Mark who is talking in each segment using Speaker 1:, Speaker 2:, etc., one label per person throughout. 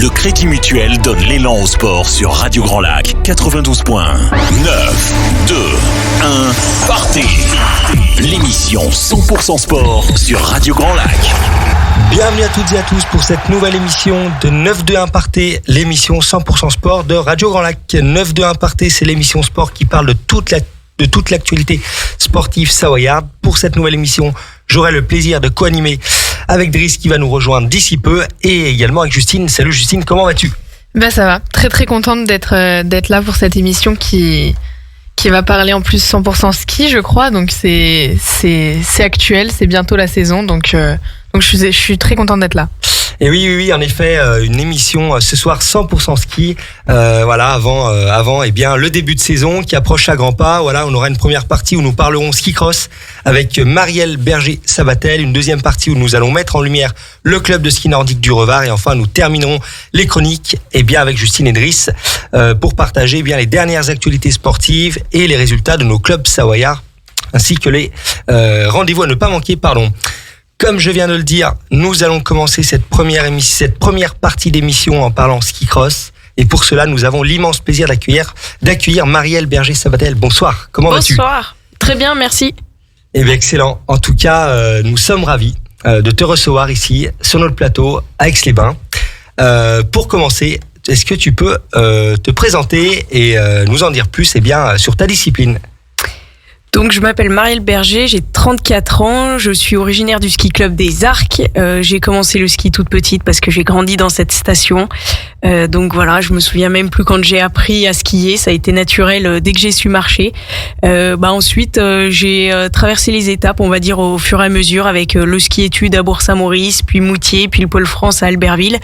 Speaker 1: Le Crédit Mutuel donne l'élan au sport sur Radio Grand Lac 92.1. 9, 2, 1, partez. L'émission 100% sport sur Radio Grand Lac.
Speaker 2: Bienvenue à toutes et à tous pour cette nouvelle émission de 9-2-1 Partez, l'émission 100% sport de Radio Grand Lac. 9-2-1 Partez, c'est l'émission sport qui parle de toute l'actualité sportive savoyarde. Pour cette nouvelle émission, j'aurai le plaisir de co-animer avec Driss qui va nous rejoindre d'ici peu et également avec Justine. Salut Justine, comment vas-tu ?
Speaker 3: Ça va, très contente d'être là pour cette émission qui va parler en plus 100% ski, je crois. Donc c'est actuel, c'est bientôt la saison, donc je suis très contente d'être là.
Speaker 2: Et oui, en effet, une émission ce soir 100% ski. Avant le début de saison qui approche à grands pas. Voilà, on aura une première partie où nous parlerons ski cross avec Marielle Berger-Sabatel, une deuxième partie où nous allons mettre en lumière le club de ski nordique du Revard, et enfin nous terminerons les chroniques avec Justine et Driss pour partager les dernières actualités sportives et les résultats de nos clubs savoyards ainsi que les rendez-vous à ne pas manquer. Comme je viens de le dire, nous allons commencer cette première partie d'émission en parlant ski cross. Et pour cela, nous avons l'immense plaisir d'accueillir Marielle Berger-Sabatel. Bonsoir, comment vas-tu ?
Speaker 4: Bonsoir, très bien, merci.
Speaker 2: Excellent. En tout cas, nous sommes ravis de te recevoir ici, sur notre plateau, à Aix-les-Bains. Pour commencer, est-ce que tu peux te présenter et nous en dire plus sur ta discipline ?
Speaker 4: Donc je m'appelle Marielle Berger, j'ai 34 ans, je suis originaire du ski club des Arcs. J'ai commencé le ski toute petite parce que j'ai grandi dans cette station. Donc voilà, je me souviens même plus quand j'ai appris à skier, ça a été naturel dès que j'ai su marcher. Ensuite, j'ai traversé les étapes, on va dire au fur et à mesure, avec le ski études à Bourg-Saint-Maurice, puis Moutier, puis le Pôle France à Albertville.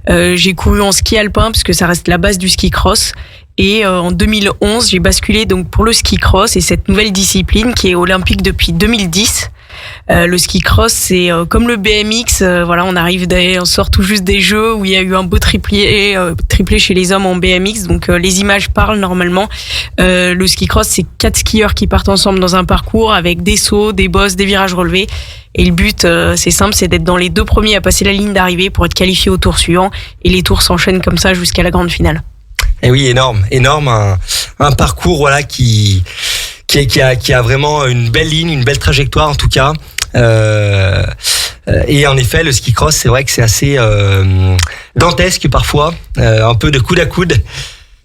Speaker 4: J'ai couru en ski alpin parce que ça reste la base du ski cross. Et en 2011, j'ai basculé donc pour le ski cross et cette nouvelle discipline qui est olympique depuis 2010. Le ski cross, c'est comme le BMX. On sort tout juste des jeux où il y a eu un beau triplé chez les hommes en BMX. Donc les images parlent normalement. Le ski cross, c'est 4 skieurs qui partent ensemble dans un parcours avec des sauts, des bosses, des virages relevés. Et le but, c'est simple, c'est d'être dans les 2 premiers à passer la ligne d'arrivée pour être qualifié au tour suivant. Et les tours s'enchaînent comme ça jusqu'à la grande finale.
Speaker 2: Et oui, énorme, un parcours qui a vraiment une belle ligne, une belle trajectoire en tout cas. Et en effet, le ski cross, c'est vrai que c'est assez dantesque parfois, un peu de coude à coude.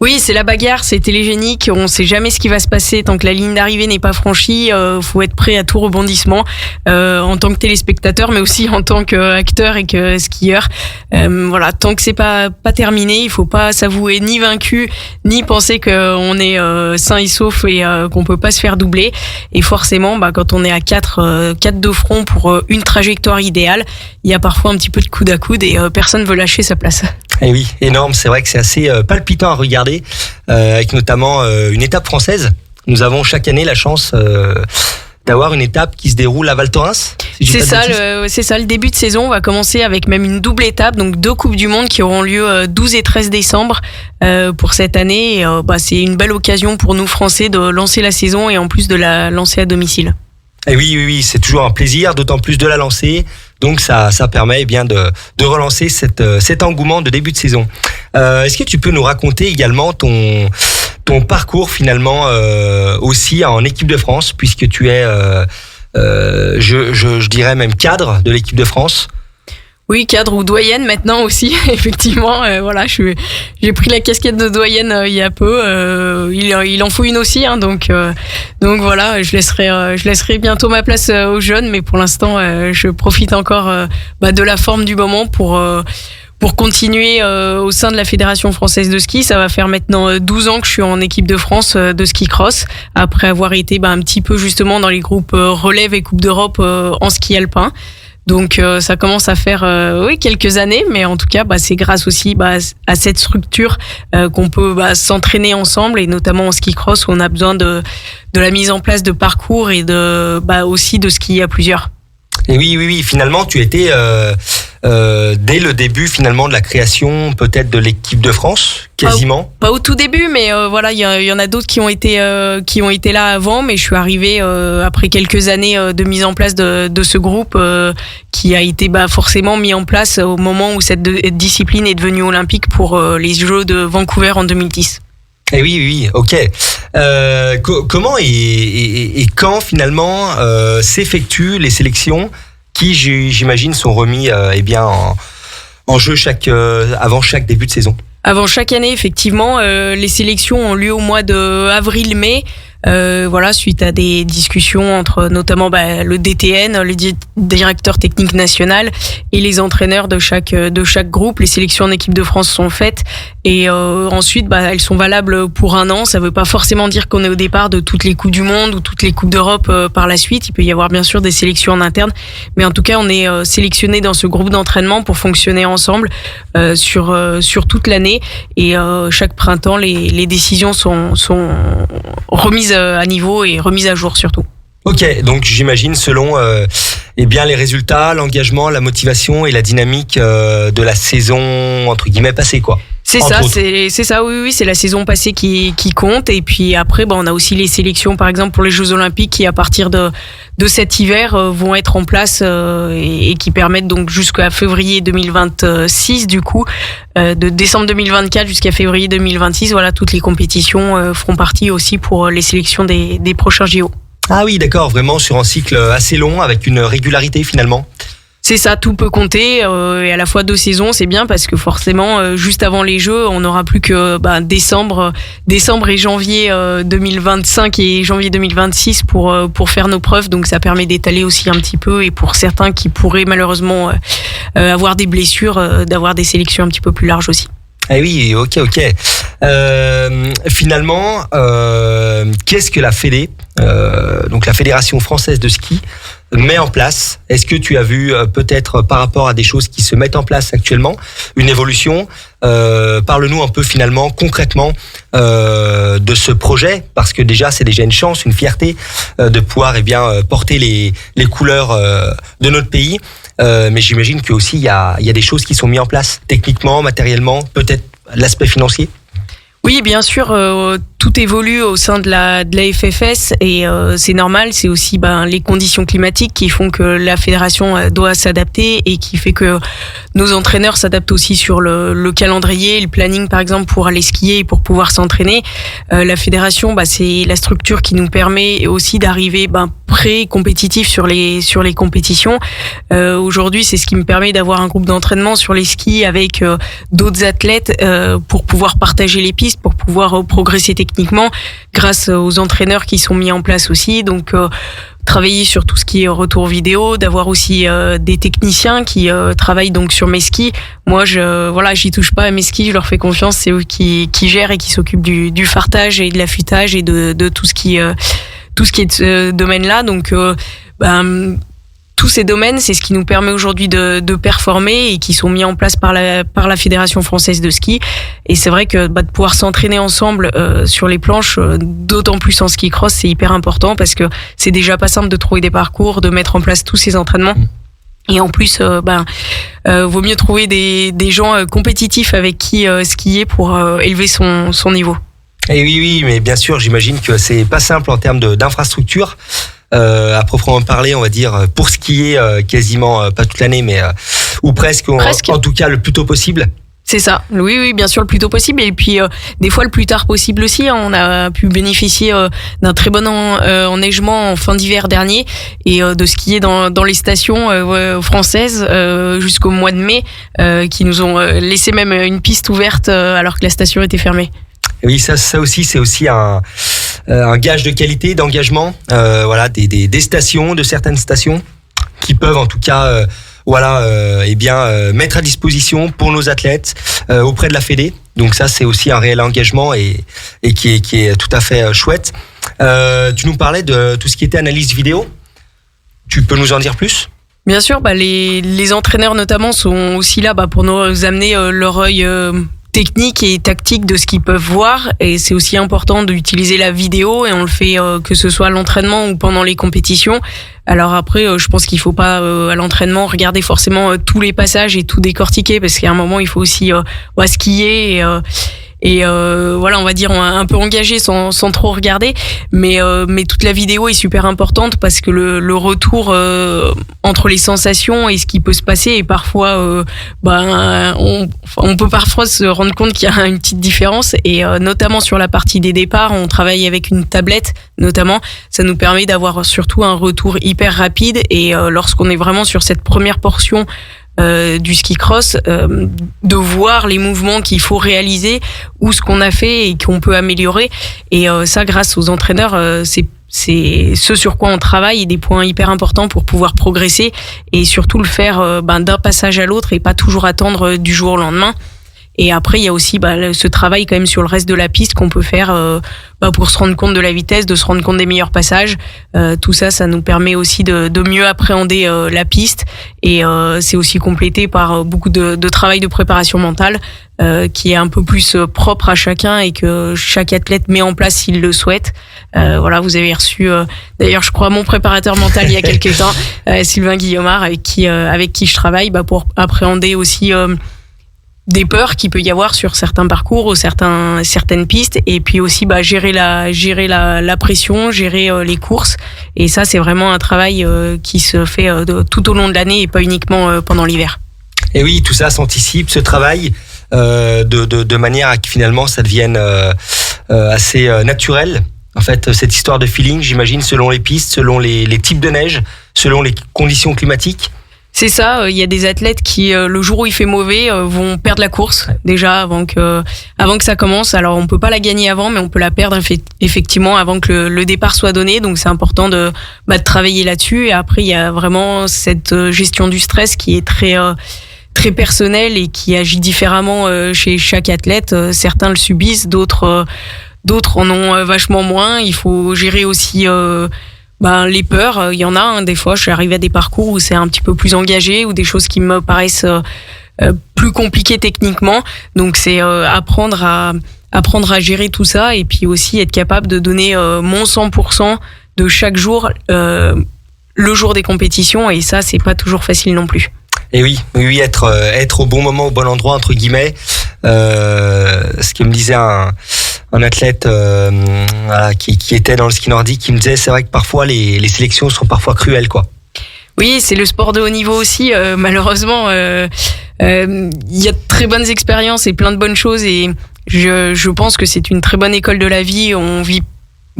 Speaker 4: Oui, c'est la bagarre, c'est télégénique, on sait jamais ce qui va se passer tant que la ligne d'arrivée n'est pas franchie. Faut être prêt à tout rebondissement en tant que téléspectateur, mais aussi en tant qu'acteur et que skieur. Tant que c'est pas terminé, il faut pas s'avouer ni vaincu, ni penser qu'on est sain et sauf et qu'on peut pas se faire doubler. Et forcément, quand on est à 4 de front pour une trajectoire idéale, il y a parfois un petit peu de coude à coude et personne veut lâcher sa place.
Speaker 2: Et oui, énorme, c'est vrai que c'est assez palpitant à regarder, avec notamment une étape française. Nous avons chaque année la chance d'avoir une étape qui se déroule à Val Thorens.
Speaker 4: C'est ça, le début de saison. On va commencer avec même une double étape, donc 2 Coupes du Monde qui auront lieu 12 et 13 décembre pour cette année. Et, c'est une belle occasion pour nous Français de lancer la saison et en plus de la lancer à domicile.
Speaker 2: Et oui, c'est toujours un plaisir, d'autant plus de la lancer. Donc ça permet de relancer cet engouement de début de saison. Est-ce que tu peux nous raconter également ton parcours finalement aussi en équipe de France, puisque tu es, je dirais même cadre de l'équipe de France?
Speaker 4: Oui, cadre ou doyenne maintenant aussi, effectivement. J'ai pris la casquette de doyenne il y a peu. Il en faut une aussi, donc voilà, je laisserai bientôt ma place aux jeunes, mais pour l'instant, je profite encore de la forme du moment pour continuer au sein de la Fédération française de ski. Ça va faire maintenant 12 ans que je suis en équipe de France de ski cross, après avoir été un petit peu justement dans les groupes relève et Coupe d'Europe en ski alpin. Donc ça commence à faire quelques années, mais en tout cas c'est grâce aussi à cette structure qu'on peut s'entraîner ensemble, et notamment en ski cross où on a besoin de la mise en place de parcours et aussi de skier à plusieurs.
Speaker 2: Et oui, finalement, tu étais dès le début finalement de la création peut-être de l'équipe de France, quasiment.
Speaker 4: Pas au tout début, mais voilà, il y en a d'autres qui ont été là avant, mais je suis arrivée après quelques années de mise en place de ce groupe qui a été forcément mis en place au moment où cette discipline est devenue olympique pour les Jeux de Vancouver en 2010.
Speaker 2: Et oui, ok. Comment et quand finalement s'effectuent les sélections qui, j'imagine, sont remis en jeu avant chaque début de saison?
Speaker 4: Avant chaque année, effectivement, les sélections ont lieu au mois de avril-mai. Suite à des discussions entre notamment le DTN, le directeur technique national, et les entraîneurs de chaque groupe. Les sélections en équipe de France sont faites et ensuite elles sont valables pour un an. Ça veut pas forcément dire qu'on est au départ de toutes les coupes du monde ou toutes les coupes d'Europe par la suite. Il peut y avoir bien sûr des sélections en interne, mais en tout cas on est sélectionné dans ce groupe d'entraînement pour fonctionner ensemble sur toute l'année, et chaque printemps les décisions sont remises à niveau et remises à jour surtout.
Speaker 2: Ok, donc j'imagine selon les résultats, l'engagement, la motivation et la dynamique de la saison entre guillemets passée, quoi.
Speaker 4: C'est ça, oui, c'est la saison passée qui compte. Et puis après, on a aussi les sélections, par exemple pour les Jeux Olympiques, qui à partir de cet hiver vont être en place et qui permettent donc jusqu'à février 2026 du coup, de décembre 2024 jusqu'à février 2026. Voilà, toutes les compétitions feront partie aussi pour les sélections des prochains JO.
Speaker 2: Ah oui, d'accord, vraiment sur un cycle assez long avec une régularité finalement.
Speaker 4: C'est ça, tout peut compter, et à la fois 2 saisons, c'est bien parce que forcément, juste avant les Jeux, on n'aura plus que décembre et janvier 2025 et janvier 2026 pour faire nos preuves. Donc ça permet d'étaler aussi un petit peu, et pour certains qui pourraient malheureusement avoir des blessures, d'avoir des sélections un petit peu plus larges aussi.
Speaker 2: Ah oui, ok. Finalement, qu'est-ce que la Fédé, donc la Fédération française de ski, met en place? Est-ce que tu as vu peut-être par rapport à des choses qui se mettent en place actuellement une évolution? Parle-nous un peu finalement concrètement de ce projet, parce que déjà c'est déjà une chance, une fierté de pouvoir porter les couleurs de notre pays. Mais j'imagine que aussi il y a des choses qui sont mises en place techniquement, matériellement, peut-être l'aspect financier.
Speaker 4: Oui, bien sûr, tout évolue au sein de la FFS, et c'est normal. C'est aussi les conditions climatiques qui font que la fédération doit s'adapter, et qui fait que nos entraîneurs s'adaptent aussi sur le calendrier, le planning par exemple pour aller skier et pour pouvoir s'entraîner. La fédération, c'est la structure qui nous permet aussi d'arriver pré-compétitif sur les compétitions. Aujourd'hui, c'est ce qui me permet d'avoir un groupe d'entraînement sur les skis avec d'autres athlètes pour pouvoir partager les pistes, pour pouvoir progresser techniquement grâce aux entraîneurs qui sont mis en place aussi. Donc travailler sur tout ce qui est retour vidéo, d'avoir aussi des techniciens qui travaillent donc sur mes skis. Moi, j'y touche pas à mes skis, je leur fais confiance. C'est eux qui gèrent et qui s'occupent du fartage et de l'affûtage et de tout ce qui est de ce domaine-là. Donc tous ces domaines, c'est ce qui nous permet aujourd'hui de performer, et qui sont mis en place par la Fédération française de ski. Et c'est vrai que de pouvoir s'entraîner ensemble sur les planches, d'autant plus en ski cross, c'est hyper important, parce que c'est déjà pas simple de trouver des parcours, de mettre en place tous ces entraînements. Et en plus, vaut mieux trouver des gens compétitifs avec qui skier pour élever son niveau.
Speaker 2: Et oui, mais bien sûr, j'imagine que c'est pas simple en termes d'infrastructure. À proprement parler, on va dire, pour skier quasiment pas toute l'année, mais ou presque. En tout cas le plus tôt possible.
Speaker 4: C'est ça, oui, bien sûr, le plus tôt possible, et puis des fois le plus tard possible aussi. On a pu bénéficier d'un très bon enneigement en fin d'hiver dernier, et de skier dans les stations françaises jusqu'au mois de mai, qui nous ont laissé même une piste ouverte alors que la station était fermée.
Speaker 2: Oui, ça aussi, c'est aussi un gage de qualité, d'engagement, des stations, de certaines stations qui peuvent en tout cas mettre à disposition pour nos athlètes auprès de la Fédé. Donc ça, c'est aussi un réel engagement et qui est tout à fait chouette. Tu nous parlais de tout ce qui était analyse vidéo. Tu peux nous en dire plus ?
Speaker 4: Bien sûr, les entraîneurs notamment sont aussi là pour nous amener leur œil techniques et tactiques de ce qu'ils peuvent voir, et c'est aussi important d'utiliser la vidéo, et on le fait que ce soit à l'entraînement ou pendant les compétitions. Alors après, je pense qu'il faut pas à l'entraînement regarder forcément tous les passages et tout décortiquer, parce qu'à un moment il faut aussi skier et voilà, on va dire un peu engagé sans trop regarder, mais toute la vidéo est super importante, parce que le retour entre les sensations et ce qui peut se passer, et parfois on peut parfois se rendre compte qu'il y a une petite différence, et notamment sur la partie des départs, on travaille avec une tablette notamment, ça nous permet d'avoir surtout un retour hyper rapide, et lorsqu'on est vraiment sur cette première portion du ski cross, de voir les mouvements qu'il faut réaliser ou ce qu'on a fait et qu'on peut améliorer, et ça, grâce aux entraîneurs, c'est ce sur quoi on travaille, et des points hyper importants pour pouvoir progresser, et surtout le faire d'un passage à l'autre, et pas toujours attendre du jour au lendemain. Et après, il y a aussi ce travail quand même sur le reste de la piste qu'on peut faire pour se rendre compte de la vitesse, de se rendre compte des meilleurs passages. Tout ça, ça nous permet aussi de mieux appréhender la piste. Et c'est aussi complété par beaucoup de travail de préparation mentale qui est un peu plus propre à chacun, et que chaque athlète met en place s'il le souhaite. Voilà, vous avez reçu d'ailleurs, je crois, mon préparateur mental il y a quelques temps, Sylvain Guillaumard, avec qui je travaille pour appréhender aussi des peurs qu'il peut y avoir sur certains parcours ou certaines pistes, et puis aussi gérer la pression, gérer les courses. Et ça, c'est vraiment un travail qui se fait tout au long de l'année, et pas uniquement pendant l'hiver.
Speaker 2: Et oui, tout ça s'anticipe, ce travail, de manière à que finalement ça devienne assez naturel. En fait, cette histoire de feeling, j'imagine, selon les pistes, selon les types de neige, selon les conditions climatiques.
Speaker 4: C'est ça, il y a des athlètes qui, le jour où il fait mauvais, vont perdre la course déjà avant que ça commence. Alors on peut pas la gagner avant, mais on peut la perdre effectivement avant que le départ soit donné. Donc c'est important de travailler là-dessus. Et après, il y a vraiment cette gestion du stress qui est très personnelle, et qui agit différemment chez chaque athlète. Certains le subissent, d'autres en ont vachement moins. Il faut gérer aussi les peurs, il y en a, des fois je suis arrivée à des parcours où c'est un petit peu plus engagé, ou des choses qui me paraissent plus compliquées techniquement, donc c'est apprendre à gérer tout ça, et puis aussi être capable de donner mon 100% de chaque jour le jour des compétitions, et ça c'est pas toujours facile non plus.
Speaker 2: Et oui, être au bon moment, au bon endroit, entre guillemets. Ce que me disait un athlète qui était dans le ski nordique, qui me disait, c'est vrai que parfois les sélections sont parfois cruelles, quoi.
Speaker 4: Oui, c'est le sport de haut niveau aussi. Malheureusement, il y a de très bonnes expériences et plein de bonnes choses, et je pense que c'est une très bonne école de la vie. On vit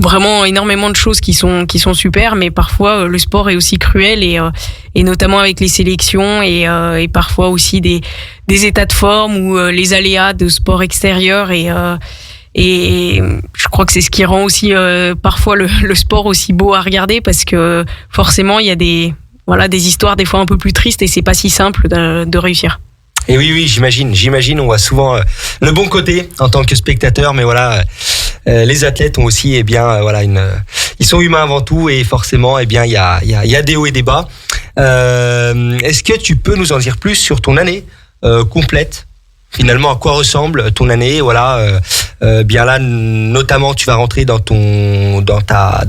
Speaker 4: vraiment énormément de choses qui sont super, mais parfois le sport est aussi cruel, et notamment avec les sélections, et parfois aussi des états de forme ou les aléas de sport extérieur, et je crois que c'est ce qui rend aussi parfois le sport aussi beau à regarder, parce que forcément il y a des histoires des fois un peu plus tristes, et c'est pas si simple de réussir.
Speaker 2: Et oui, j'imagine, on voit souvent le bon côté en tant que spectateur, mais voilà, les athlètes ont aussi, ils sont humains avant tout, et forcément, il y a des hauts et des bas. Est-ce que tu peux nous en dire plus sur ton année complète? Finalement, à quoi ressemble ton année? Bien là, notamment, tu vas rentrer dans ta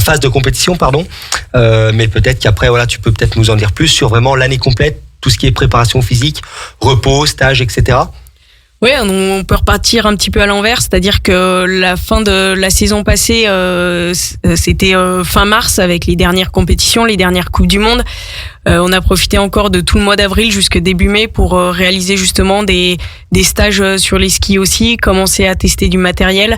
Speaker 2: phase de compétition, pardon. Mais peut-être qu'après, tu peux peut-être nous en dire plus sur vraiment l'année complète, tout ce qui est préparation physique, repos, stage, etc.
Speaker 4: Oui, on peut repartir un petit peu à l'envers, c'est-à-dire que la fin de la saison passée, c'était fin mars, avec les dernières compétitions, les dernières Coupes du Monde. On a profité encore de tout le mois d'avril jusque début mai pour réaliser justement des stages sur les skis aussi, commencer à tester du matériel,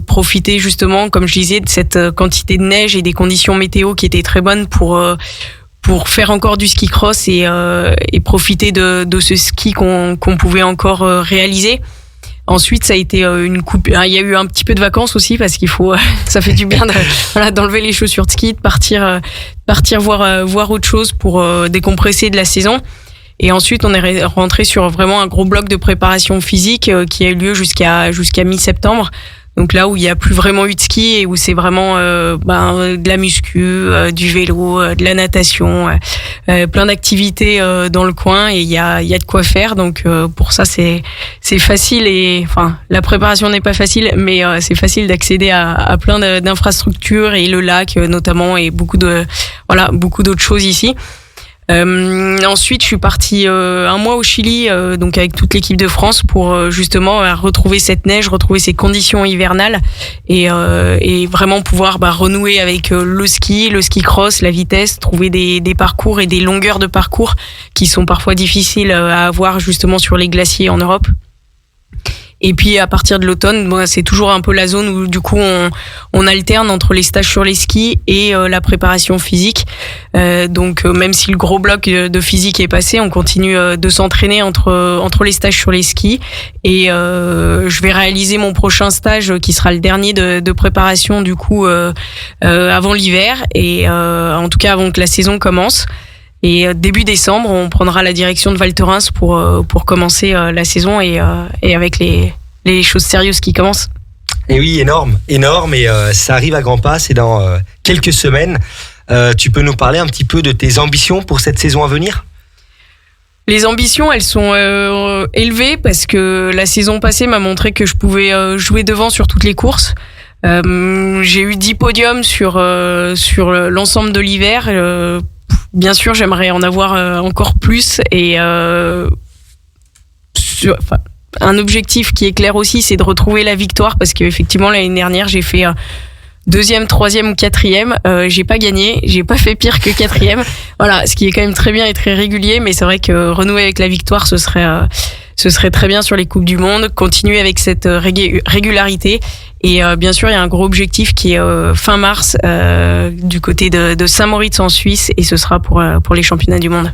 Speaker 4: profiter justement, comme je disais, de cette quantité de neige et des conditions météo qui étaient très bonnes pour faire encore du ski cross, et profiter de ce ski qu'on pouvait encore réaliser. Ensuite, ça a été une coupe. Il y a eu un petit peu de vacances aussi, parce qu'il faut, ça fait du bien d'enlever les chaussures de ski, de partir voir autre chose pour décompresser de la saison. Et ensuite, on est rentré sur vraiment un gros bloc de préparation physique qui a eu lieu jusqu'à mi-septembre. Donc là où il y a plus vraiment eu de ski et où c'est vraiment de la muscu, du vélo, de la natation, plein d'activités dans le coin et il y a de quoi faire. Donc pour ça c'est facile et enfin la préparation n'est pas facile, mais c'est facile d'accéder à plein d'infrastructures et le lac notamment et beaucoup d'autres choses ici. Ensuite, je suis partie un mois au Chili, donc avec toute l'équipe de France pour justement retrouver cette neige, retrouver ces conditions hivernales et vraiment pouvoir renouer avec le ski cross, la vitesse, trouver des parcours et des longueurs de parcours qui sont parfois difficiles à avoir justement sur les glaciers en Europe. Et puis à partir de l'automne, c'est toujours un peu la zone où du coup on alterne entre les stages sur les skis et la préparation physique. Donc même si le gros bloc de physique est passé, on continue de s'entraîner entre les stages sur les skis. Et je vais réaliser mon prochain stage qui sera le dernier de préparation du coup avant l'hiver et en tout cas avant que la saison commence. Et début décembre, on prendra la direction de Val Thorens pour commencer la saison et avec les choses sérieuses qui commencent.
Speaker 2: Et oui, énorme. Et ça arrive à grands pas, c'est dans quelques semaines. Tu peux nous parler un petit peu de tes ambitions pour cette saison à venir ?
Speaker 4: Les ambitions, elles sont élevées parce que la saison passée m'a montré que je pouvais jouer devant sur toutes les courses. J'ai eu 10 podiums sur l'ensemble de l'hiver. Bien sûr, j'aimerais en avoir encore plus et un objectif qui est clair aussi, c'est de retrouver la victoire parce qu'effectivement l'année dernière j'ai fait 2e, 3e, 4e. J'ai pas gagné, j'ai pas fait pire que 4e. Voilà, ce qui est quand même très bien et très régulier, mais c'est vrai que renouer avec la victoire, ce serait très bien sur les Coupes du Monde. Continuer avec cette régularité. Et bien sûr, il y a un gros objectif qui est fin mars du côté de Saint-Moritz en Suisse, et ce sera pour les championnats du monde.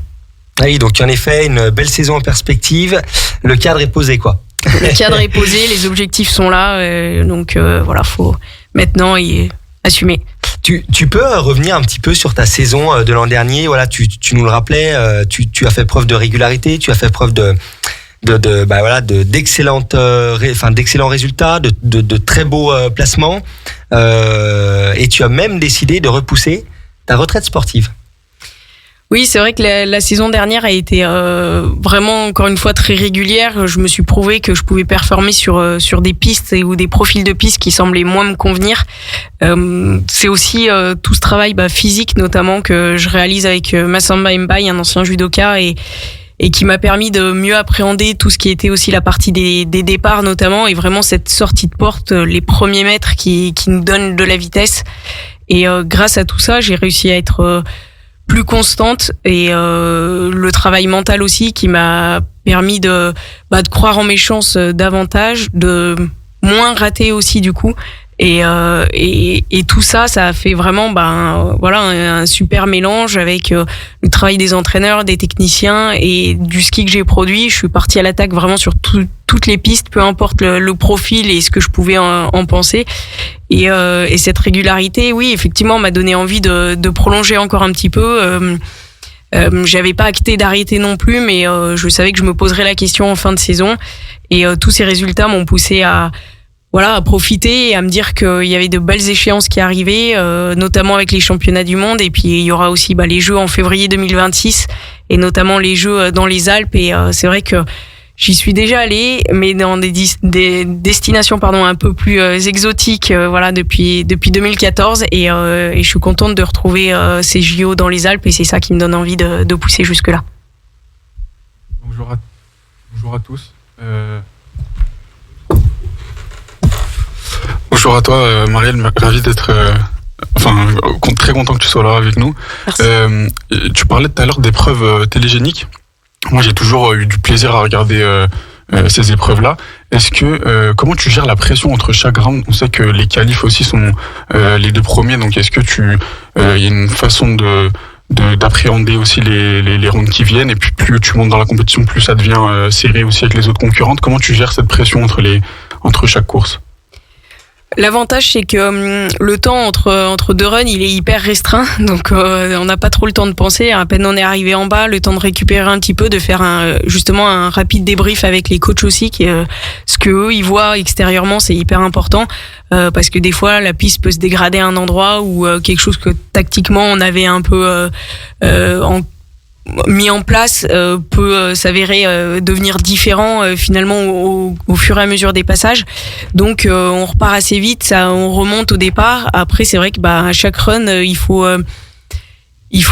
Speaker 2: Oui, donc en effet, une belle saison en perspective. Le cadre est posé, quoi.
Speaker 4: Le cadre est posé, les objectifs sont là, donc voilà, faut maintenant y assumer.
Speaker 2: Tu peux revenir un petit peu sur ta saison de l'an dernier. Voilà, tu nous le rappelais, tu as fait preuve de régularité, tu as fait preuve d'excellents résultats, de très beaux placements, et tu as même décidé de repousser ta retraite sportive.
Speaker 4: Oui, c'est vrai que la saison dernière a été vraiment, encore une fois, très régulière. Je me suis prouvé que je pouvais performer sur des pistes ou des profils de pistes qui semblaient moins me convenir. C'est aussi tout ce travail physique, notamment, que je réalise avec Massamba Mbaye, un ancien judoka, et qui m'a permis de mieux appréhender tout ce qui était aussi la partie des départs, notamment, et vraiment cette sortie de porte, les premiers mètres qui nous donnent de la vitesse. Et grâce à tout ça, j'ai réussi à être plus constante, et le travail mental aussi qui m'a permis de croire en mes chances davantage, de moins rater aussi du coup, et tout ça a fait vraiment un super mélange avec le travail des entraîneurs, des techniciens et du ski que j'ai produit. Je suis partie à l'attaque vraiment sur toutes les pistes, peu importe le profil et ce que je pouvais en penser. Et cette régularité, oui, effectivement, m'a donné envie de prolonger encore un petit peu. J'avais pas acté d'arrêter non plus, mais je savais que je me poserais la question en fin de saison. Et tous ces résultats m'ont poussé à profiter et à me dire qu'il y avait de belles échéances qui arrivaient, notamment avec les championnats du monde. Et puis il y aura aussi les Jeux en février 2026, et notamment les Jeux dans les Alpes. Et c'est vrai que j'y suis déjà allée, mais dans des destinations un peu plus exotiques, depuis 2014, et je suis contente de retrouver ces JO dans les Alpes, et c'est ça qui me donne envie de pousser jusque là.
Speaker 5: Bonjour à tous. Bonjour à toi, Marielle, ravi d'être très content que tu sois là avec nous. Tu parlais tout à l'heure d'épreuves télégéniques. Moi, j'ai toujours eu du plaisir à regarder ces épreuves-là. Est-ce que comment tu gères la pression entre chaque round ? On sait que les qualifs aussi sont les deux premiers, donc est-ce que y a une façon d'appréhender aussi les rounds qui viennent, et puis plus tu montes dans la compétition, plus ça devient serré aussi avec les autres concurrentes. Comment tu gères cette pression entre chaque course ?
Speaker 4: L'avantage, c'est que le temps entre deux runs, il est hyper restreint. Donc, on n'a pas trop le temps de penser. À peine on est arrivé en bas, le temps de récupérer un petit peu, de faire justement un rapide débrief avec les coachs aussi. Ce que eux, ils voient extérieurement, c'est hyper important. Parce que des fois, la piste peut se dégrader à un endroit où quelque chose que tactiquement, on avait un peu mis en place peut s'avérer devenir différent finalement au fur et à mesure des passages. Donc on repart assez vite, on remonte au départ. Après c'est vrai que à chaque run il faut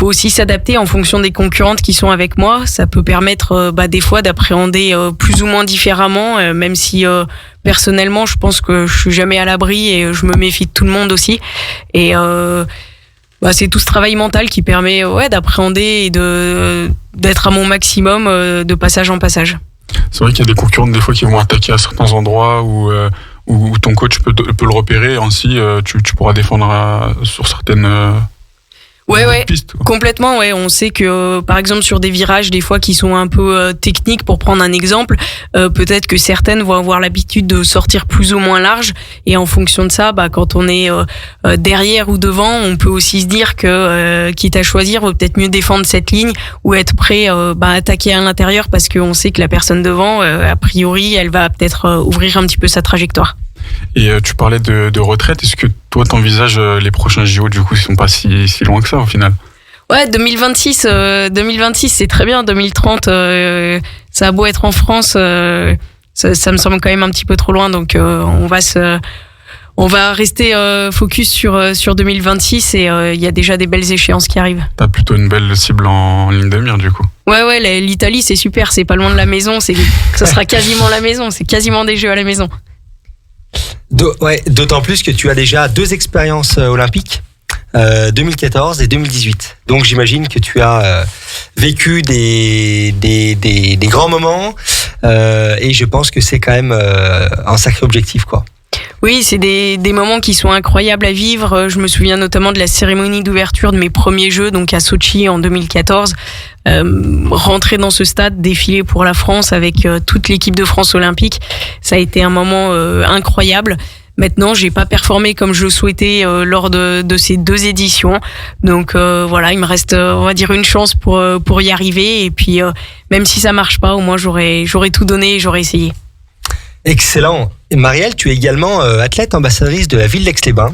Speaker 4: aussi s'adapter en fonction des concurrentes qui sont avec moi. Ça peut permettre des fois d'appréhender plus ou moins différemment, même si personnellement je pense que je suis jamais à l'abri et je me méfie de tout le monde aussi. Et c'est tout ce travail mental qui permet d'appréhender et d'être à mon maximum de passage en passage.
Speaker 5: C'est vrai qu'il y a des concurrentes des fois qui vont attaquer à certains endroits où ton coach peut le repérer. Ainsi, tu pourras défendre sur certaines pistes.
Speaker 4: Complètement. Ouais, on sait que par exemple sur des virages des fois qui sont un peu techniques, pour prendre un exemple, peut-être que certaines vont avoir l'habitude de sortir plus ou moins large, et en fonction de ça, quand on est derrière ou devant, on peut aussi se dire que quitte à choisir, vaut peut-être mieux défendre cette ligne ou être prêt à attaquer à l'intérieur, parce qu'on sait que la personne devant, a priori, elle va peut-être ouvrir un petit peu sa trajectoire.
Speaker 5: Et tu parlais de retraite. Est-ce que toi t'envisages les prochains JO, du coup, ils sont pas si loin que ça au final?
Speaker 4: Ouais, 2026 c'est très bien. 2030 ça a beau être en France, ça me semble quand même un petit peu trop loin, donc on va rester focus sur 2026, et il y a déjà des belles échéances qui arrivent.
Speaker 5: T'as plutôt une belle cible en ligne de mire, du coup.
Speaker 4: Ouais, l'Italie c'est super, c'est pas loin de la maison, ça sera quasiment la maison, c'est quasiment des jeux à la maison.
Speaker 2: D'autant plus que tu as déjà 2 expériences olympiques, 2014 et 2018. Donc j'imagine que tu as vécu des grands moments, et je pense que c'est quand même un sacré objectif, quoi.
Speaker 4: Oui, c'est des moments qui sont incroyables à vivre. Je me souviens notamment de la cérémonie d'ouverture de mes premiers Jeux, donc à Sochi en 2014. Rentrer dans ce stade, défiler pour la France avec toute l'équipe de France olympique, ça a été un moment incroyable. Maintenant, j'ai pas performé comme je le souhaitais lors de ces 2 éditions. Donc il me reste, on va dire, une chance pour y arriver. Et puis même si ça marche pas, au moins j'aurais tout donné et j'aurais essayé.
Speaker 2: Excellent. Et Marielle, tu es également athlète ambassadrice de la ville d'Aix-les-Bains.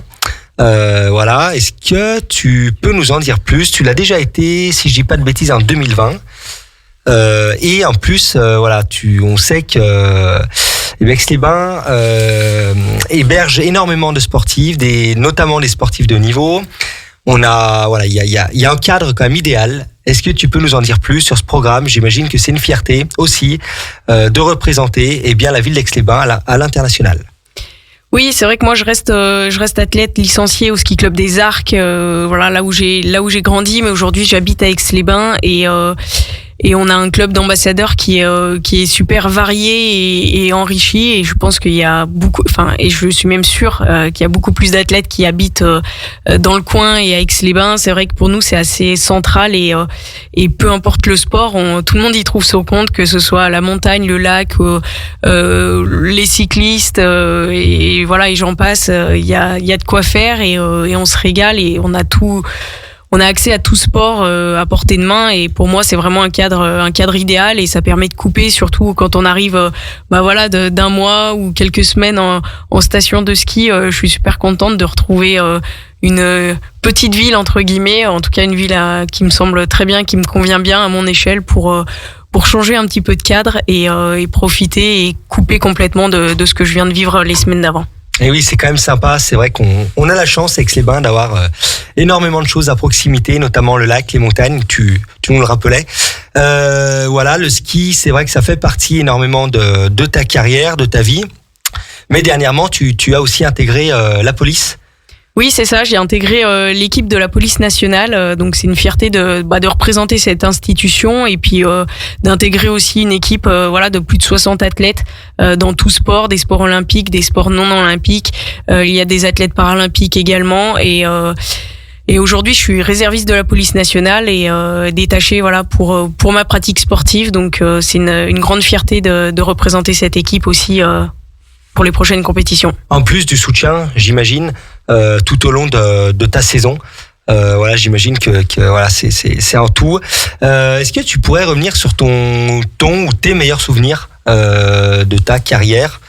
Speaker 2: Est-ce que tu peux nous en dire plus? Tu l'as déjà été, si je dis pas de bêtises, en 2020. Et en plus, on sait que Aix-les-Bains héberge énormément de sportifs, notamment des sportifs de haut niveau. Il y a un cadre quand même idéal. Est-ce que tu peux nous en dire plus sur ce programme? J'imagine que c'est une fierté aussi de représenter la ville d'Aix-les-Bains à l'international.
Speaker 4: Oui, c'est vrai que moi je reste athlète licenciée au ski club des Arcs, là où j'ai grandi, mais aujourd'hui j'habite à Aix-les-Bains, et on a un club d'ambassadeurs qui est super varié et enrichi, et je pense qu'il y a et je suis même sûre qu'il y a beaucoup plus d'athlètes qui habitent dans le coin et à Aix-les-Bains. C'est vrai que pour nous c'est assez central, et peu importe le sport, tout le monde y trouve son compte, que ce soit la montagne, le lac, les cyclistes, et j'en passe. Il y a de quoi faire, et on se régale, et on a tout. On a accès à tout sport à portée de main, et pour moi c'est vraiment un cadre idéal, et ça permet de couper, surtout quand on arrive d'un mois ou quelques semaines en station de ski. Je suis super contente de retrouver une petite ville entre guillemets, en tout cas une ville qui me semble très bien, qui me convient bien à mon échelle pour changer un petit peu de cadre et profiter et couper complètement de ce que je viens de vivre les semaines d'avant.
Speaker 2: Et oui, c'est quand même sympa. C'est vrai qu'on a la chance avec Aix-les-Bains d'avoir énormément de choses à proximité, notamment le lac, les montagnes. Tu nous le rappelais. Le ski, c'est vrai que ça fait partie énormément de ta carrière, de ta vie. Mais dernièrement, tu as aussi intégré la police.
Speaker 4: Oui, c'est ça. J'ai intégré l'équipe de la police nationale. Donc c'est une fierté de représenter cette institution, et puis d'intégrer aussi une équipe de plus de 60 athlètes dans tout sport, des sports olympiques, des sports non olympiques. Il y a des athlètes paralympiques également, et aujourd'hui je suis réserviste de la police nationale et détachée pour ma pratique sportive. Donc c'est une grande fierté de représenter cette équipe aussi pour les prochaines compétitions.
Speaker 2: En plus du soutien, j'imagine, tout au long de ta saison. Voilà, j'imagine que voilà, c'est en tout. Est-ce que tu pourrais revenir sur ton ou tes meilleurs souvenirs de ta carrière?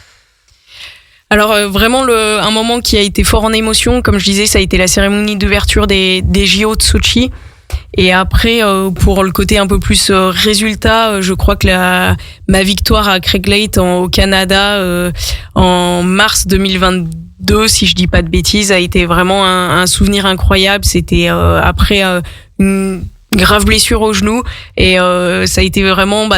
Speaker 4: Alors vraiment un moment qui a été fort en émotion, comme je disais, ça a été la cérémonie d'ouverture des JO de Sochi. Et après, pour le côté un peu plus résultat, je crois que ma victoire à Craig Lake au Canada en mars 2022, si je dis pas de bêtises, a été vraiment un souvenir incroyable. C'était après une grave blessure au genou et ça a été vraiment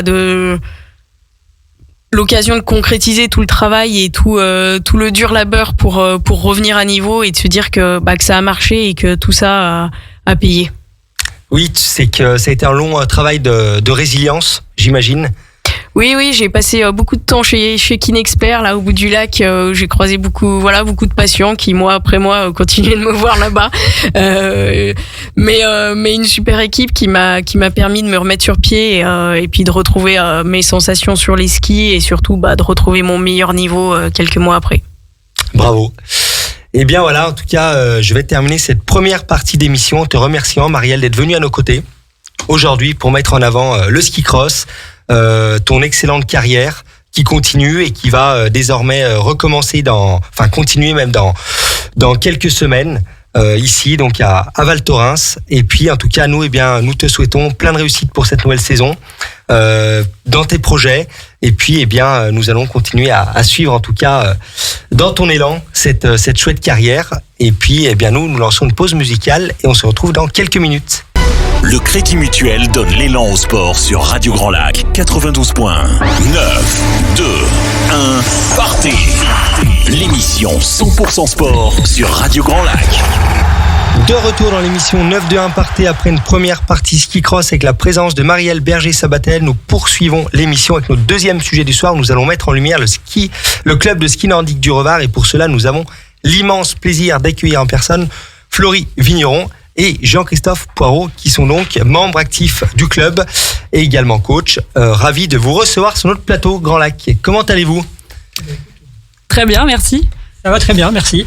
Speaker 4: l'occasion de concrétiser tout le travail et tout le dur labeur pour revenir à niveau et de se dire que ça a marché et que tout ça a payé.
Speaker 2: Oui, c'est que ça a été un long travail de résilience, j'imagine.
Speaker 4: Oui, j'ai passé beaucoup de temps chez Kinexpert, là au bout du lac. J'ai croisé beaucoup de patients qui, mois après mois, continuaient de me voir là-bas. Mais une super équipe qui m'a permis de me remettre sur pied et puis de retrouver mes sensations sur les skis et surtout de retrouver mon meilleur niveau quelques mois après.
Speaker 2: Bravo. Et bien voilà, en tout cas, je vais terminer cette première partie d'émission en te remerciant, Marielle, d'être venue à nos côtés aujourd'hui pour mettre en avant le ski cross, ton excellente carrière qui continue et qui va désormais continuer même dans quelques semaines ici donc à Val Thorens. Et puis en tout cas nous te souhaitons plein de réussite pour cette nouvelle saison dans tes projets. Et puis nous allons continuer à suivre en tout cas dans ton élan cette chouette carrière. Et puis nous lançons une pause musicale et on se retrouve dans quelques minutes.
Speaker 1: Le Crédit Mutuel donne l'élan au sport sur Radio Grand Lac 92.1. 9, 2, 1, partez. L'émission 100% sport sur Radio Grand Lac.
Speaker 2: De retour dans l'émission 9-2-1 partez après une première partie ski cross avec la présence de Marielle Berger-Sabatel. Nous poursuivons l'émission avec notre deuxième sujet du soir. Nous allons mettre en lumière le club de ski nordique du Revard et pour cela nous avons l'immense plaisir d'accueillir en personne Florie Vigneron et Jean-Christophe Poirot qui sont donc membres actifs du club et également coach. Ravis de vous recevoir sur notre plateau Grand Lac. Comment allez-vous ?
Speaker 6: Très bien, merci. Ça va très bien, merci.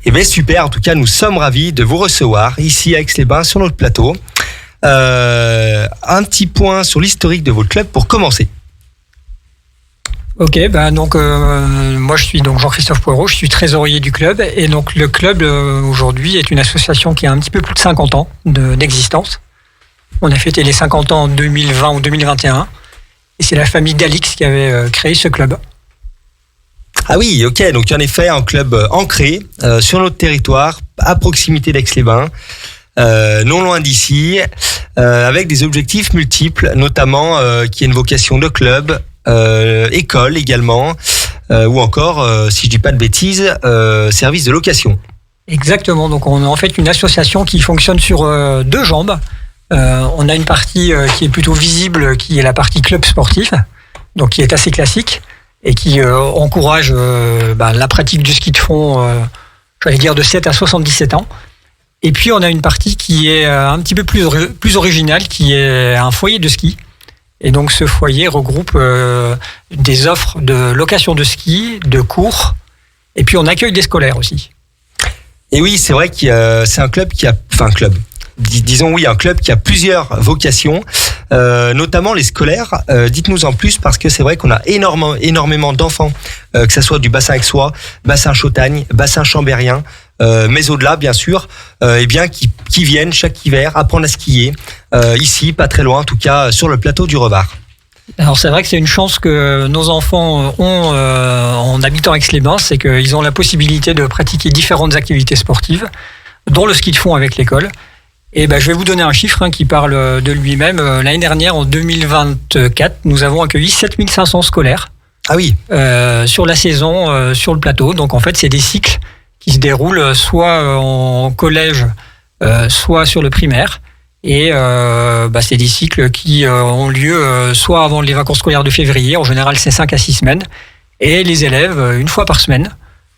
Speaker 2: Eh bien super, en tout cas nous sommes ravis de vous recevoir ici à Aix-les-Bains sur notre plateau. Un petit point sur l'historique de votre club pour commencer.
Speaker 6: Ok, moi je suis donc Jean-Christophe Poirot, je suis trésorier du club et donc le club aujourd'hui est une association qui a un petit peu plus de 50 ans d'existence. On a fêté les 50 ans en 2020 ou 2021 et c'est la famille Dalix qui avait créé ce club.
Speaker 2: Ah oui, ok, donc en effet un club ancré sur notre territoire, à proximité d'Aix-les-Bains, non loin d'ici, avec des objectifs multiples, notamment qui a une vocation de club, école également, ou encore, si je dis pas de bêtises, service de location.
Speaker 6: Exactement, donc on a en fait une association qui fonctionne sur deux jambes. On a une partie qui est plutôt visible, qui est la partie club sportif, donc qui est assez classique, et qui encourage la pratique du ski de fond, j'allais dire de 7 à 77 ans. Et puis on a une partie qui est un petit peu plus originale, qui est un foyer de ski. Et donc ce foyer regroupe des offres de location de ski, de cours, et puis on accueille des scolaires aussi.
Speaker 2: Et oui, c'est vrai que c'est un club un club qui a plusieurs vocations, notamment les scolaires. Dites-nous en plus parce que c'est vrai qu'on a énormément d'enfants, que ça soit du bassin aixois, bassin Chautagne, bassin chambérien, mais au-delà bien sûr, qui viennent chaque hiver apprendre à skier ici, pas très loin, en tout cas sur le plateau du Revard.
Speaker 6: Alors c'est vrai que c'est une chance que nos enfants ont en habitant Aix-les-Bains, c'est qu'ils ont la possibilité de pratiquer différentes activités sportives, dont le ski de fond avec l'école. Et je vais vous donner un chiffre qui parle de lui-même. L'année dernière, en 2024, nous avons accueilli 7500 scolaires.
Speaker 2: Ah oui.
Speaker 6: Sur la saison, sur le plateau. Donc en fait, c'est des cycles qui se déroulent soit en collège, soit sur le primaire. Et c'est des cycles qui ont lieu soit avant les vacances scolaires de février, en général c'est 5 à 6 semaines. Et les élèves, une fois par semaine,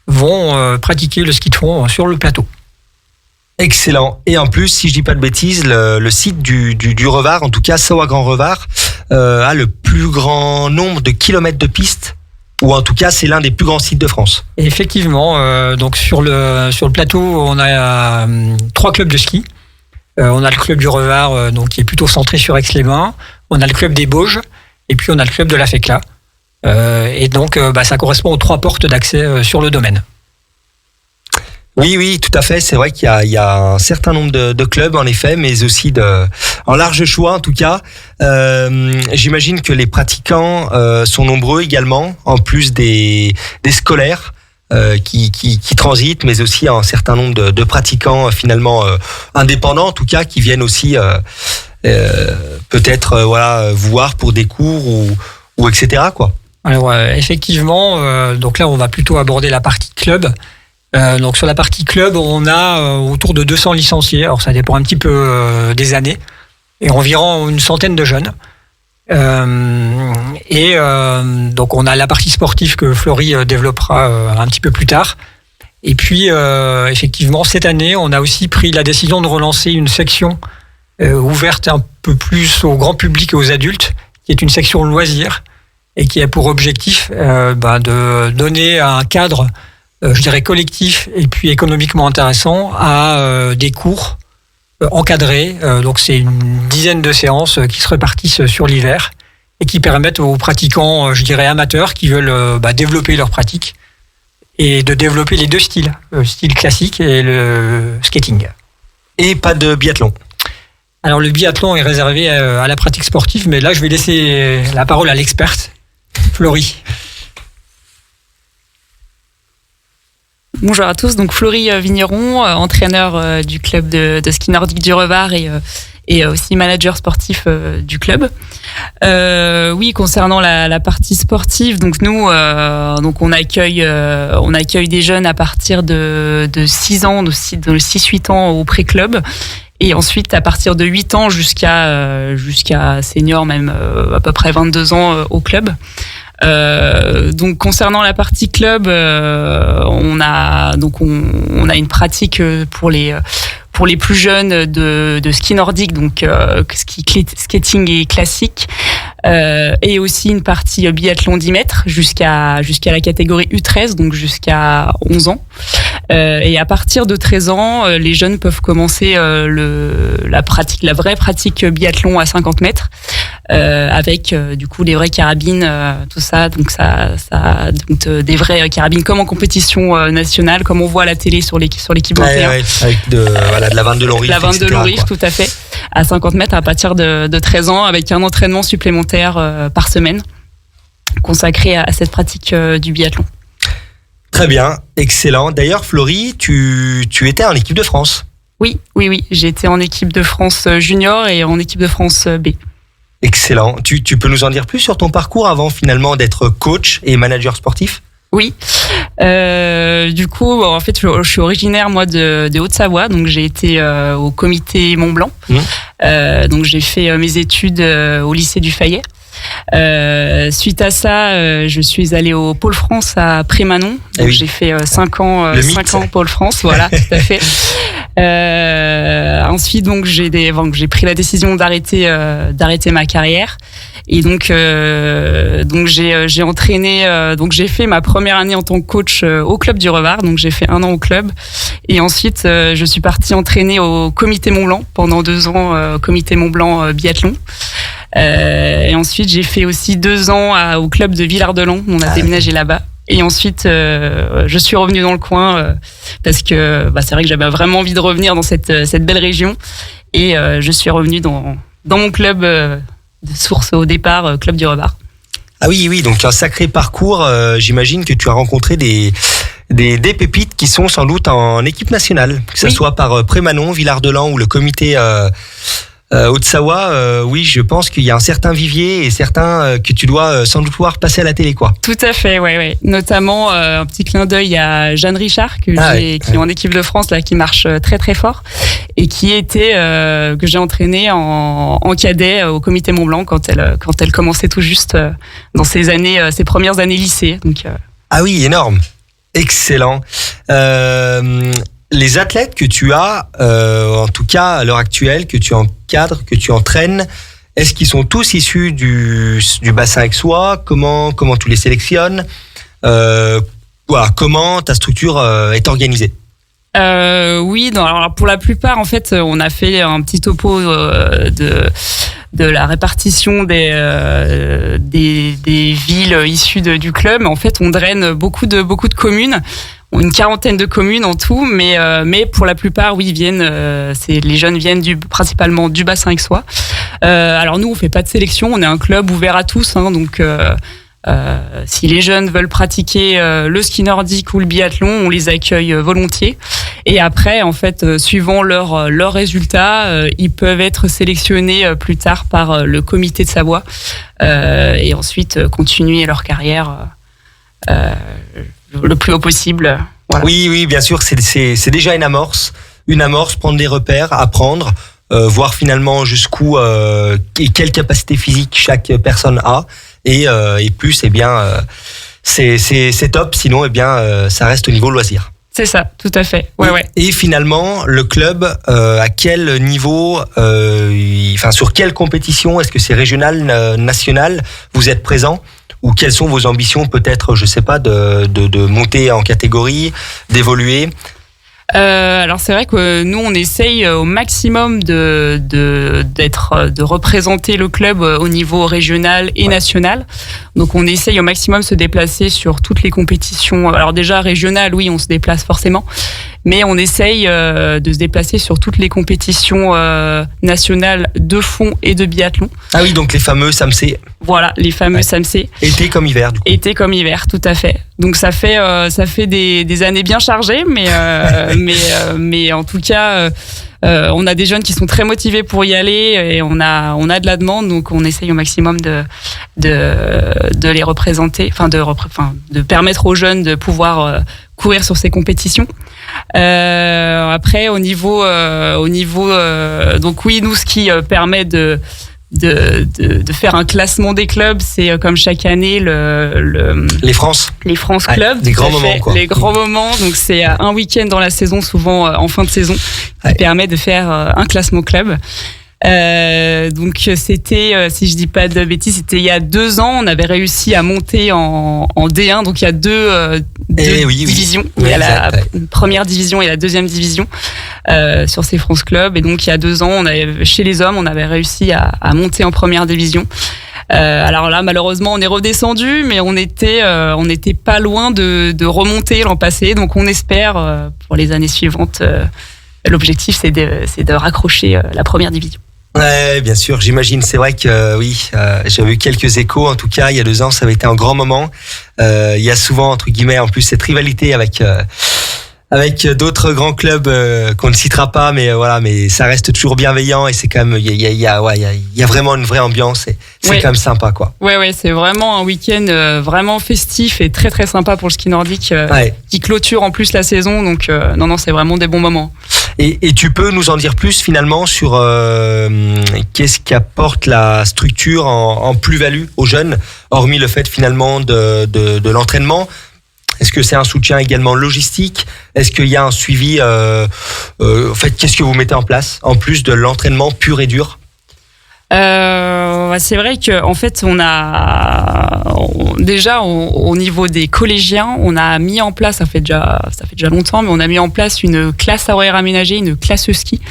Speaker 6: vont pratiquer le ski de fond sur le plateau.
Speaker 2: Excellent. Et en plus, si je dis pas de bêtises, le site du Revard, en tout cas Sawa Grand Revard, a le plus grand nombre de kilomètres de pistes ou en tout cas c'est l'un des plus grands sites de France.
Speaker 6: Et effectivement, donc sur le plateau, on a 3 clubs de ski. On a le club du Revard, donc qui est plutôt centré sur Aix-les-Bains. On a le club des Bauges, et puis on a le club de la Fécla. Et donc, ça correspond aux 3 portes d'accès sur le domaine.
Speaker 2: Oui, tout à fait. C'est vrai qu'il y a un certain nombre de clubs, en effet, mais aussi en large choix, en tout cas. J'imagine que les pratiquants sont nombreux également, en plus des scolaires qui transitent, mais aussi un certain nombre de pratiquants finalement indépendants, en tout cas, qui viennent aussi peut-être vous voir pour des cours ou etc. quoi.
Speaker 6: Alors effectivement, donc là on va plutôt aborder la partie club. Donc sur la partie club, on a autour de 200 licenciés. Alors ça dépend un petit peu des années, et environ une centaine de jeunes. Donc on a la partie sportive que Florie développera un petit peu plus tard. Et puis effectivement cette année, on a aussi pris la décision de relancer une section ouverte un peu plus au grand public et aux adultes, qui est une section loisirs et qui a pour objectif de donner un cadre, je dirais collectif et puis économiquement intéressant à des cours encadrés. Donc c'est une dizaine de séances qui se répartissent sur l'hiver et qui permettent aux pratiquants, je dirais amateurs, qui veulent développer leur pratique et de développer les 2 styles, le style classique et le skating.
Speaker 2: Et pas de biathlon.
Speaker 6: Alors le biathlon est réservé à la pratique sportive, mais là je vais laisser la parole à l'experte, Florie.
Speaker 7: Bonjour à tous, donc Florie Vigneron, entraîneur du club de ski nordique du Revard et aussi manager sportif du club. Oui, concernant la partie sportive, donc nous, on accueille des jeunes à partir de 6 ans, de 6-8 ans au pré-club. Et ensuite, à partir de 8 ans jusqu'à senior, même à peu près 22 ans au club. Donc concernant la partie club, on a une pratique pour les plus jeunes de ski nordique, donc skating et classique, et aussi une partie biathlon 10 mètres jusqu'à la catégorie U13, donc jusqu'à 11 ans. Et à partir de 13 ans, les jeunes peuvent commencer la vraie pratique biathlon à 50 mètres, avec du coup les vraies carabines, tout ça. Donc des vraies carabines comme en compétition nationale, comme on voit à la télé sur l'équipe 21.
Speaker 2: Ouais, avec de la 22 long riff.
Speaker 7: La 22 long riff, tout à fait. À 50 mètres à partir de 13 ans, avec un entraînement supplémentaire par semaine consacré à cette pratique du biathlon.
Speaker 2: Très bien, excellent. D'ailleurs, Florie, tu étais en équipe de France.
Speaker 7: Oui. J'étais en équipe de France junior et en équipe de France B.
Speaker 2: Excellent. Tu peux nous en dire plus sur ton parcours avant finalement d'être coach et manager sportif ?
Speaker 7: Oui. Du coup, en fait, je suis originaire moi de Haute-Savoie, donc j'ai été au comité Mont-Blanc. Donc j'ai fait mes études au lycée du Fayet. Suite à ça, je suis allée au Pôle France à Prémanon. Donc j'ai fait 5 ans Pôle France, voilà, tout à fait. Ensuite, donc j'ai pris la décision d'arrêter ma carrière. Et donc j'ai entraîné, donc j'ai fait ma première année en tant que coach au club du Revard, donc j'ai fait 1 an au club, et ensuite je suis partie entraîner au comité Mont-Blanc pendant 2 ans, comité Mont-Blanc biathlon. Et ensuite j'ai fait aussi 2 ans au club de Villard-de-Lans, on a déménagé là-bas. Et ensuite, je suis revenue dans le coin parce que c'est vrai que j'avais vraiment envie de revenir dans cette belle région, et je suis revenue dans mon club de source au départ, club du Revard.
Speaker 2: Ah oui, donc un sacré parcours. J'imagine que tu as rencontré des pépites qui sont sans doute en équipe nationale, que ce soit par Prémanon, Villard-de-Lans ou le comité Haute-Savoie. Oui, je pense qu'il y a un certain vivier et certains que tu dois sans doute voir passer à la télé, quoi.
Speaker 7: Tout à fait, ouais. Notamment un petit clin d'œil à Jeanne Richard qui est en équipe de France là, qui marche très très fort, et qui était que j'ai entraîné en cadet au comité Mont-Blanc quand elle commençait tout juste dans ses premières années lycée. Donc
Speaker 2: Ah oui, énorme, excellent. Les athlètes que tu as, en tout cas à l'heure actuelle, que tu encadres, que tu entraînes, est-ce qu'ils sont tous issus du bassin aixois ? Comment tu les sélectionnes ? Voilà, comment ta structure est organisée?
Speaker 7: Oui, alors pour la plupart, en fait, on a fait un petit topo de la répartition des villes issues du club. En fait, on draine beaucoup de communes, une quarantaine de communes en tout, mais pour la plupart, oui, les jeunes viennent principalement du bassin aixois. Alors nous, on fait pas de sélection, on est un club ouvert à tous, hein, donc. Si les jeunes veulent pratiquer le ski nordique ou le biathlon, on les accueille volontiers. Et après, en fait, suivant leurs résultats, ils peuvent être sélectionnés plus tard par le comité de Savoie et ensuite continuer leur carrière le plus haut possible. Voilà.
Speaker 2: Oui, bien sûr, c'est déjà une amorce, prendre des repères, apprendre, voir finalement jusqu'où et quelle capacité physique chaque personne a. Et plus, eh bien, c'est top. Sinon, eh bien, ça reste au niveau loisir.
Speaker 7: C'est ça, tout à fait. Ouais.
Speaker 2: Et finalement, le club, à quel niveau, sur quelle compétition, est-ce que c'est régional, national, vous êtes présent? Ou quelles sont vos ambitions, peut-être, je sais pas, de monter en catégorie, d'évoluer?
Speaker 7: Alors c'est vrai que nous on essaye au maximum de représenter le club au niveau régional et national. Donc on essaye au maximum de se déplacer sur toutes les compétitions. Alors déjà régional, oui, on se déplace forcément, mais on essaye de se déplacer sur toutes les compétitions nationales de fond et de biathlon.
Speaker 2: Ah oui, donc les fameux SAMC.
Speaker 7: Voilà, les fameux SAMC.
Speaker 2: Été comme hiver, du coup.
Speaker 7: Été comme hiver, tout à fait. Donc ça fait des années bien chargées, mais en tout cas, on a des jeunes qui sont très motivés pour y aller et on a de la demande, donc on essaye au maximum de les représenter, de permettre aux jeunes de pouvoir courir sur ces compétitions. Après, au niveau, donc oui, nous, ce qui permet de faire un classement des clubs, c'est comme chaque année
Speaker 2: les France
Speaker 7: Clubs,
Speaker 2: des grands moments, quoi.
Speaker 7: Les grands moments, donc c'est un week-end dans la saison, souvent en fin de saison, qui permet de faire un classement club. Donc c'était, si je dis pas de bêtises, c'était il y a 2 ans, on avait réussi à monter en D1, donc il y a deux divisions. Il y a la première division et la deuxième division sur ces France Club, et donc il y a 2 ans, chez les hommes, on avait réussi à monter en première division. Alors là, malheureusement, on est redescendu, mais on était pas loin de remonter l'an passé, donc on espère pour les années suivantes. L'objectif, c'est de raccrocher la première division.
Speaker 2: Ouais, bien sûr, j'imagine. C'est vrai que oui, j'ai eu quelques échos. En tout cas, il y a 2 ans, ça avait été un grand moment. Il y a souvent, entre guillemets, en plus cette rivalité avec d'autres grands clubs qu'on ne citera pas, mais voilà, mais ça reste toujours bienveillant et c'est quand même il y a vraiment une vraie ambiance et c'est quand même sympa, quoi.
Speaker 7: Ouais, c'est vraiment un week-end vraiment festif et très très sympa pour le ski nordique qui clôture en plus la saison, donc non, c'est vraiment des bons moments.
Speaker 2: Et tu peux nous en dire plus finalement sur qu'est-ce qu'apporte la structure en plus-value aux jeunes, hormis le fait finalement de l'entraînement? Est-ce que c'est un soutien également logistique? Est-ce qu'il y a un suivi en fait, qu'est-ce que vous mettez en place en plus de l'entraînement pur et dur?
Speaker 7: C'est vrai que en fait déjà au niveau des collégiens, on a mis en place, ça fait déjà longtemps, mais on a mis en place une classe à horaire aménagé, une classe ski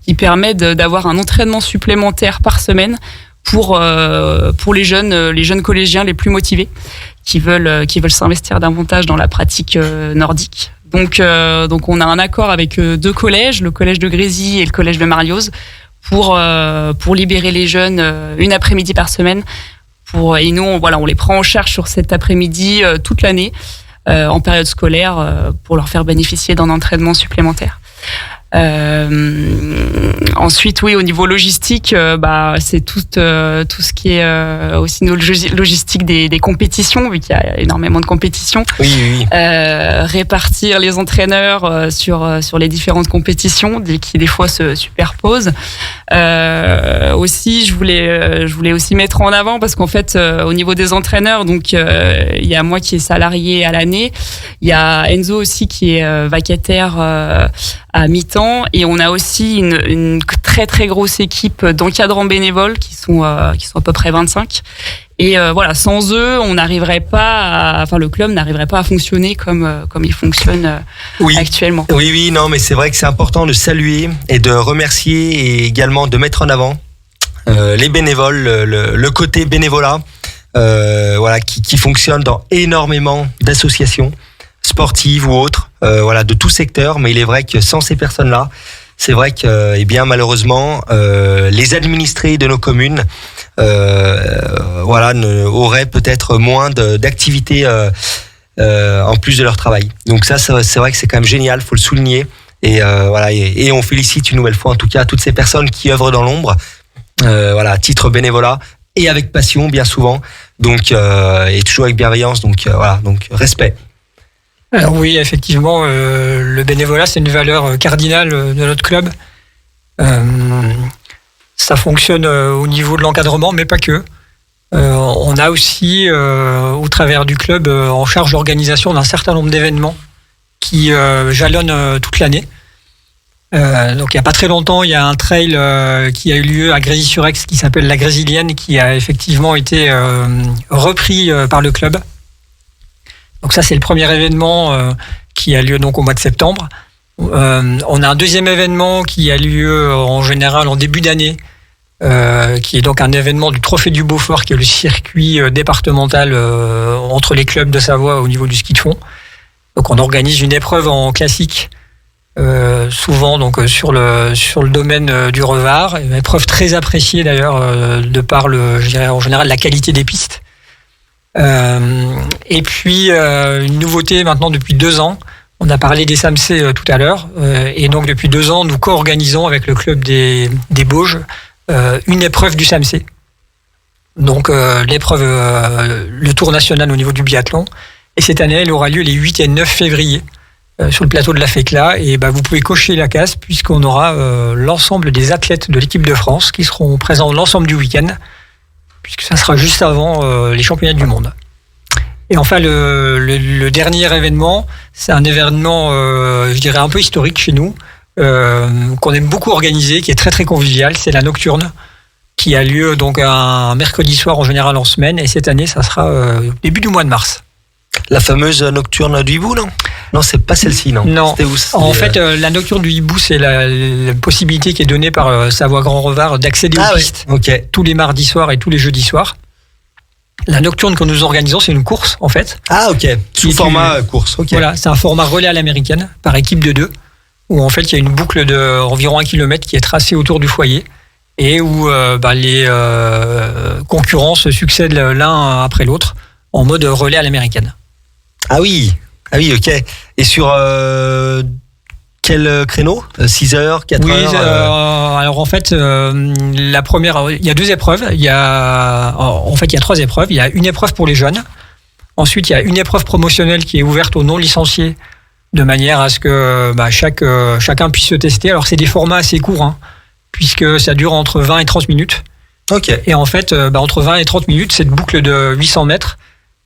Speaker 7: qui permet d'avoir un entraînement supplémentaire par semaine pour les jeunes collégiens les plus motivés qui veulent s'investir davantage dans la pratique nordique. Donc on a un accord avec 2 collèges, le collège de Grésy et le collège de Marioz, pour libérer les jeunes une après-midi par semaine. Et nous, on les prend en charge sur cet après-midi toute l'année en période scolaire pour leur faire bénéficier d'un entraînement supplémentaire. Ensuite, oui, au niveau logistique, c'est tout ce qui est aussi nos logistique des compétitions, vu qu'il y a énormément de compétitions.
Speaker 2: Oui.
Speaker 7: Répartir les entraîneurs sur les différentes compétitions qui des fois se superposent. Aussi, je voulais aussi mettre en avant, parce qu'en fait, au niveau des entraîneurs, donc il y a moi qui est salarié à l'année, il y a Enzo aussi qui est vacataire à mi-temps, et on a aussi une très très grosse équipe d'encadrants bénévoles qui sont à peu près 25, Et voilà, sans eux, on n'arriverait pas, le club n'arriverait pas à fonctionner comme il fonctionne actuellement.
Speaker 2: Oui, non, mais c'est vrai que c'est important de saluer et de remercier et également de mettre en avant les bénévoles, le côté bénévolat, qui fonctionne dans énormément d'associations sportives ou autres, de tout secteur. Mais il est vrai que sans ces personnes-là, c'est vrai que, malheureusement, les administrés de nos communes, auraient peut-être moins d'activités en plus de leur travail. Donc ça, c'est vrai que c'est quand même génial, faut le souligner. Et on félicite une nouvelle fois, en tout cas, toutes ces personnes qui œuvrent dans l'ombre, à titre bénévolat et avec passion, bien souvent. Donc, et toujours avec bienveillance. Donc respect.
Speaker 6: Alors oui, effectivement, le bénévolat, c'est une valeur cardinale de notre club. Ça fonctionne au niveau de l'encadrement, mais pas que. On a aussi, au travers du club, en charge l'organisation d'un certain nombre d'événements qui jalonnent toute l'année. Donc il n'y a pas très longtemps, il y a un trail qui a eu lieu à Grésy-sur-Aix qui s'appelle la Grésilienne, qui a effectivement été repris par le club. Donc ça, c'est le premier événement qui a lieu donc au mois de septembre. On a un deuxième événement qui a lieu en général en début d'année, qui est donc un événement du Trophée du Beaufort, qui est le circuit départemental entre les clubs de Savoie au niveau du ski de fond. Donc on organise une épreuve en classique, souvent donc sur le domaine du Revard, une épreuve très appréciée d'ailleurs de par je dirais en général la qualité des pistes. Et puis une nouveauté maintenant depuis 2 ans, on a parlé des SAMC tout à l'heure, et donc depuis 2 ans nous co-organisons avec le club des Bauges une épreuve du SAMC. Donc l'épreuve, le tour national au niveau du biathlon, et cette année elle aura lieu les 8 et 9 février sur le plateau de la Fécla, et vous pouvez cocher la case puisqu'on aura l'ensemble des athlètes de l'équipe de France qui seront présents l'ensemble du week-end, puisque ça sera juste avant les championnats du monde. Et enfin, le dernier événement, c'est un événement, je dirais, un peu historique chez nous, qu'on aime beaucoup organiser, qui est très très convivial, c'est la Nocturne, qui a lieu donc un mercredi soir en général en semaine, et cette année, ça sera au début du mois de mars.
Speaker 2: La fameuse Nocturne du Hibou, non ? Non, c'est pas celle-ci, non.
Speaker 6: Non. En fait, la Nocturne du Hibou, c'est la possibilité qui est donnée par Savoie Grand Revard d'accéder aux pistes tous les mardis soirs et tous les jeudis soirs. La Nocturne que nous organisons, c'est une course, en fait.
Speaker 2: Ah, ok. Sous format course, ok.
Speaker 6: Voilà, c'est un format relais à l'américaine, par équipe de 2, où en fait, il y a une boucle d'environ 1 km qui est tracée autour du foyer, et où les concurrents se succèdent l'un après l'autre, en mode relais à l'américaine.
Speaker 2: Ah oui, ok. Et sur quel créneau ? 6 heures, 4 heures
Speaker 6: Alors en fait, la première, il y a 2 épreuves. Il y a 3 épreuves. Il y a une épreuve pour les jeunes. Ensuite, il y a une épreuve promotionnelle qui est ouverte aux non-licenciés, de manière à ce que chacun puisse se tester. Alors c'est des formats assez courts, puisque ça dure entre 20 et 30 minutes.
Speaker 2: Ok.
Speaker 6: Et en fait, entre 20 et 30 minutes, cette boucle de 800 mètres,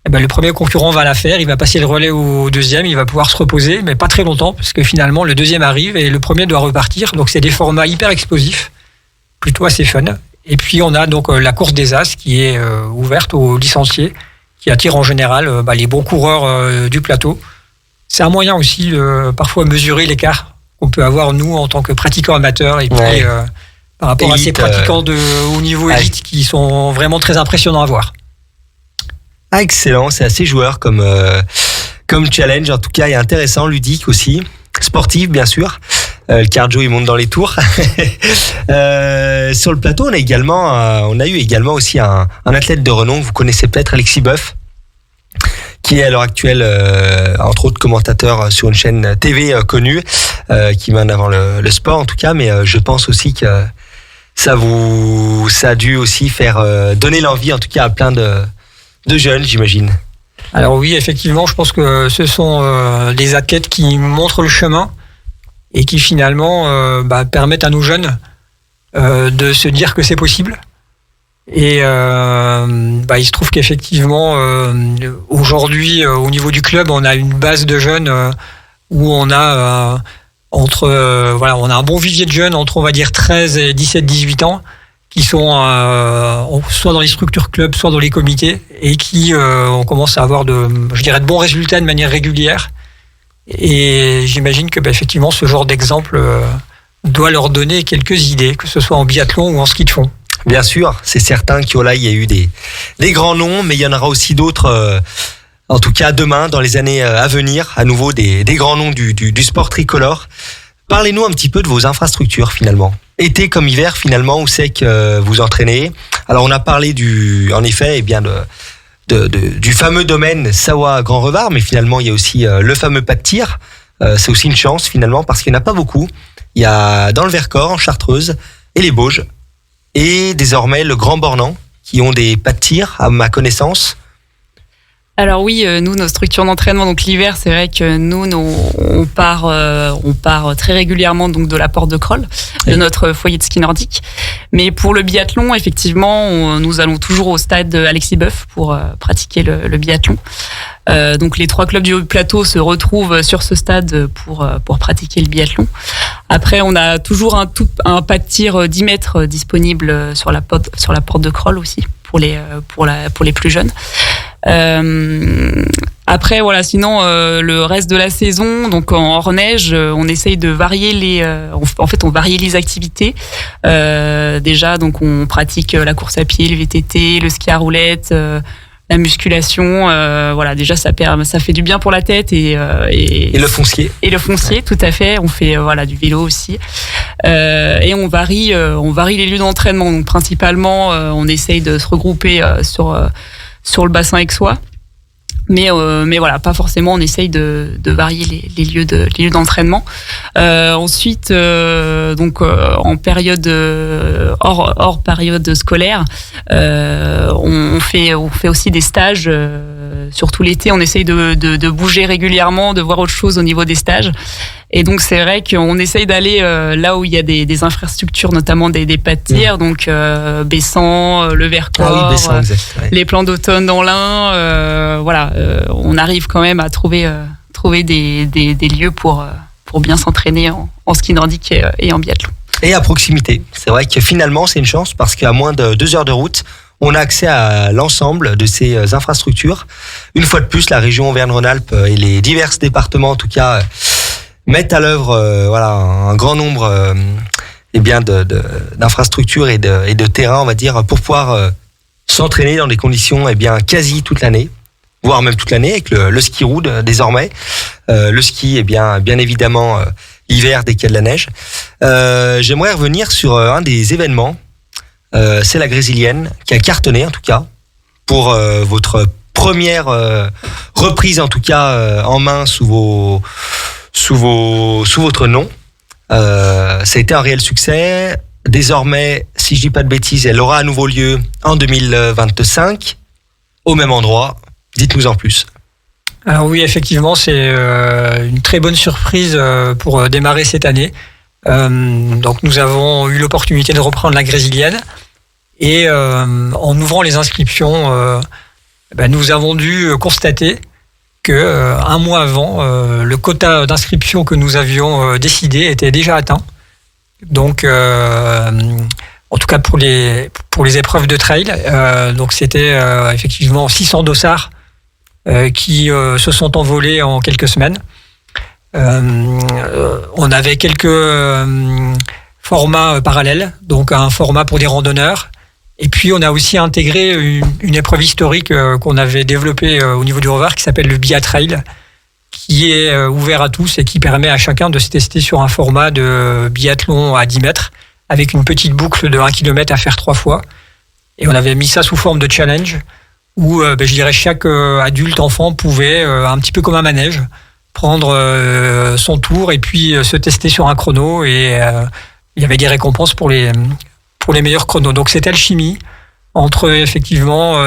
Speaker 6: le premier concurrent va la faire, il va passer le relais au deuxième, il va pouvoir se reposer, mais pas très longtemps, parce que finalement, le deuxième arrive et le premier doit repartir. Donc, c'est des formats hyper explosifs, plutôt assez fun. Et puis, on a donc la course des As qui est ouverte aux licenciés, qui attire en général les bons coureurs du plateau. C'est un moyen aussi de parfois mesurer l'écart qu'on peut avoir, nous, en tant que pratiquants amateurs, et puis par rapport à ces pratiquants de haut niveau élite qui sont vraiment très impressionnants à voir.
Speaker 2: Ah, excellent, c'est assez joueur comme challenge, en tout cas, et intéressant, ludique aussi, sportif bien sûr. Le cardio il monte dans les tours. Sur le plateau, on a eu également aussi un athlète de renom, vous connaissez peut-être Alexis Boeuf, qui est à l'heure actuelle entre autres commentateur sur une chaîne TV connue, qui met en avant le sport en tout cas, mais je pense aussi que ça a dû aussi faire donner l'envie en tout cas à plein de jeunes, j'imagine.
Speaker 6: Alors oui, effectivement, je pense que ce sont des athlètes qui montrent le chemin et qui finalement permettent à nos jeunes de se dire que c'est possible. Et il se trouve qu'effectivement, aujourd'hui, au niveau du club, on a une base de jeunes où on a on a un bon vivier de jeunes entre, on va dire, 13 et 17-18 ans, qui sont soit dans les structures clubs, soit dans les comités, et qui on commence à avoir de bons résultats de manière régulière. Et j'imagine que effectivement ce genre d'exemple doit leur donner quelques idées, que ce soit en biathlon ou en ski de fond.
Speaker 2: Bien sûr, c'est certain qu'il y a eu des grands noms, mais il y en aura aussi d'autres, en tout cas demain, dans les années à venir, à nouveau des grands noms du sport tricolore. Parlez-nous un petit peu de vos infrastructures finalement. Été comme hiver finalement, où c'est que vous entraînez? Alors on a parlé du fameux domaine Savoie Grand Revard, mais finalement il y a aussi le fameux pas de tir. C'est aussi une chance finalement parce qu'il n'y en a pas beaucoup. Il y a dans le Vercors, en Chartreuse, et les Bauges, et désormais le Grand Bornand, qui ont des pas de tir à ma connaissance.
Speaker 7: Alors oui, nous, nos structures d'entraînement, donc l'hiver, c'est vrai que nous on part très régulièrement donc de la Porte de Crolles, de notre foyer de ski nordique. Mais pour le biathlon, effectivement, nous allons toujours au stade Alexis Boeuf pour pratiquer le biathlon. Donc les 3 clubs du Haut-Plateau se retrouvent sur ce stade pour pratiquer le biathlon. Après, on a toujours un pas de tir 10 mètres disponible sur la porte de Crolles aussi pour les plus jeunes. Après voilà, sinon le reste de la saison, donc en hors neige, on essaye de varier on varie les activités. Déjà, donc on pratique la course à pied, le VTT, le ski à roulettes, la musculation. Voilà, déjà ça fait du bien pour la tête et
Speaker 2: le foncier.
Speaker 7: Et le foncier, tout à fait. On fait du vélo aussi. Et on varie les lieux d'entraînement. Donc principalement, on essaye de se regrouper sur le bassin aixois. Mais voilà, pas forcément. On essaye de varier les lieux d'entraînement. Ensuite, en période hors période scolaire, on fait aussi des stages. Surtout l'été, on essaye de bouger régulièrement, de voir autre chose au niveau des stages. Et donc c'est vrai qu'on essaye d'aller là où il y a des infrastructures, notamment des pas de tir, donc Bessan, le Vercors,
Speaker 2: Bessan, exact, ouais.
Speaker 7: Les plans d'automne dans l'Ain. On arrive quand même à trouver des lieux pour bien s'entraîner en ski nordique et en biathlon.
Speaker 2: Et à proximité. C'est vrai que finalement c'est une chance parce qu'à moins de 2 heures de route, on a accès à l'ensemble de ces infrastructures. Une fois de plus, la région Auvergne-Rhône-Alpes et les divers départements, en tout cas, mettent à l'œuvre un grand nombre d'infrastructures et de terrains, on va dire, pour pouvoir s'entraîner dans des conditions quasi toute l'année, voire même toute l'année, avec le ski route désormais. Le ski, bien évidemment, l'hiver dès qu'il y a de la neige. J'aimerais revenir sur un des événements. C'est la Grésilienne qui a cartonné en tout cas pour votre première reprise en tout cas en main sous votre nom. Ça a été un réel succès. Désormais, si je dis pas de bêtises, elle aura à nouveau lieu en 2025 au même endroit. Dites-nous en plus.
Speaker 6: Alors oui, effectivement, c'est une très bonne surprise pour démarrer cette année. Donc nous avons eu l'opportunité de reprendre la Grésilienne et en ouvrant les inscriptions, nous avons dû constater que un mois avant, le quota d'inscription que nous avions décidé était déjà atteint. Donc en tout cas pour les épreuves de trail, donc c'était effectivement 600 dossards qui se sont envolés en quelques semaines. On avait quelques formats parallèles, donc un format pour des randonneurs. Et puis on a aussi intégré une épreuve historique qu'on avait développée au niveau du Revard qui s'appelle le Biatrail, qui est ouvert à tous et qui permet à chacun de se tester sur un format de biathlon à 10 mètres avec une petite boucle de 1 km à faire 3 fois. Et on avait mis ça sous forme de challenge où chaque adulte, enfant pouvait, un petit peu comme un manège, prendre son tour et puis se tester sur un chrono et il y avait des récompenses pour les meilleurs chronos. Donc c'est alchimie entre effectivement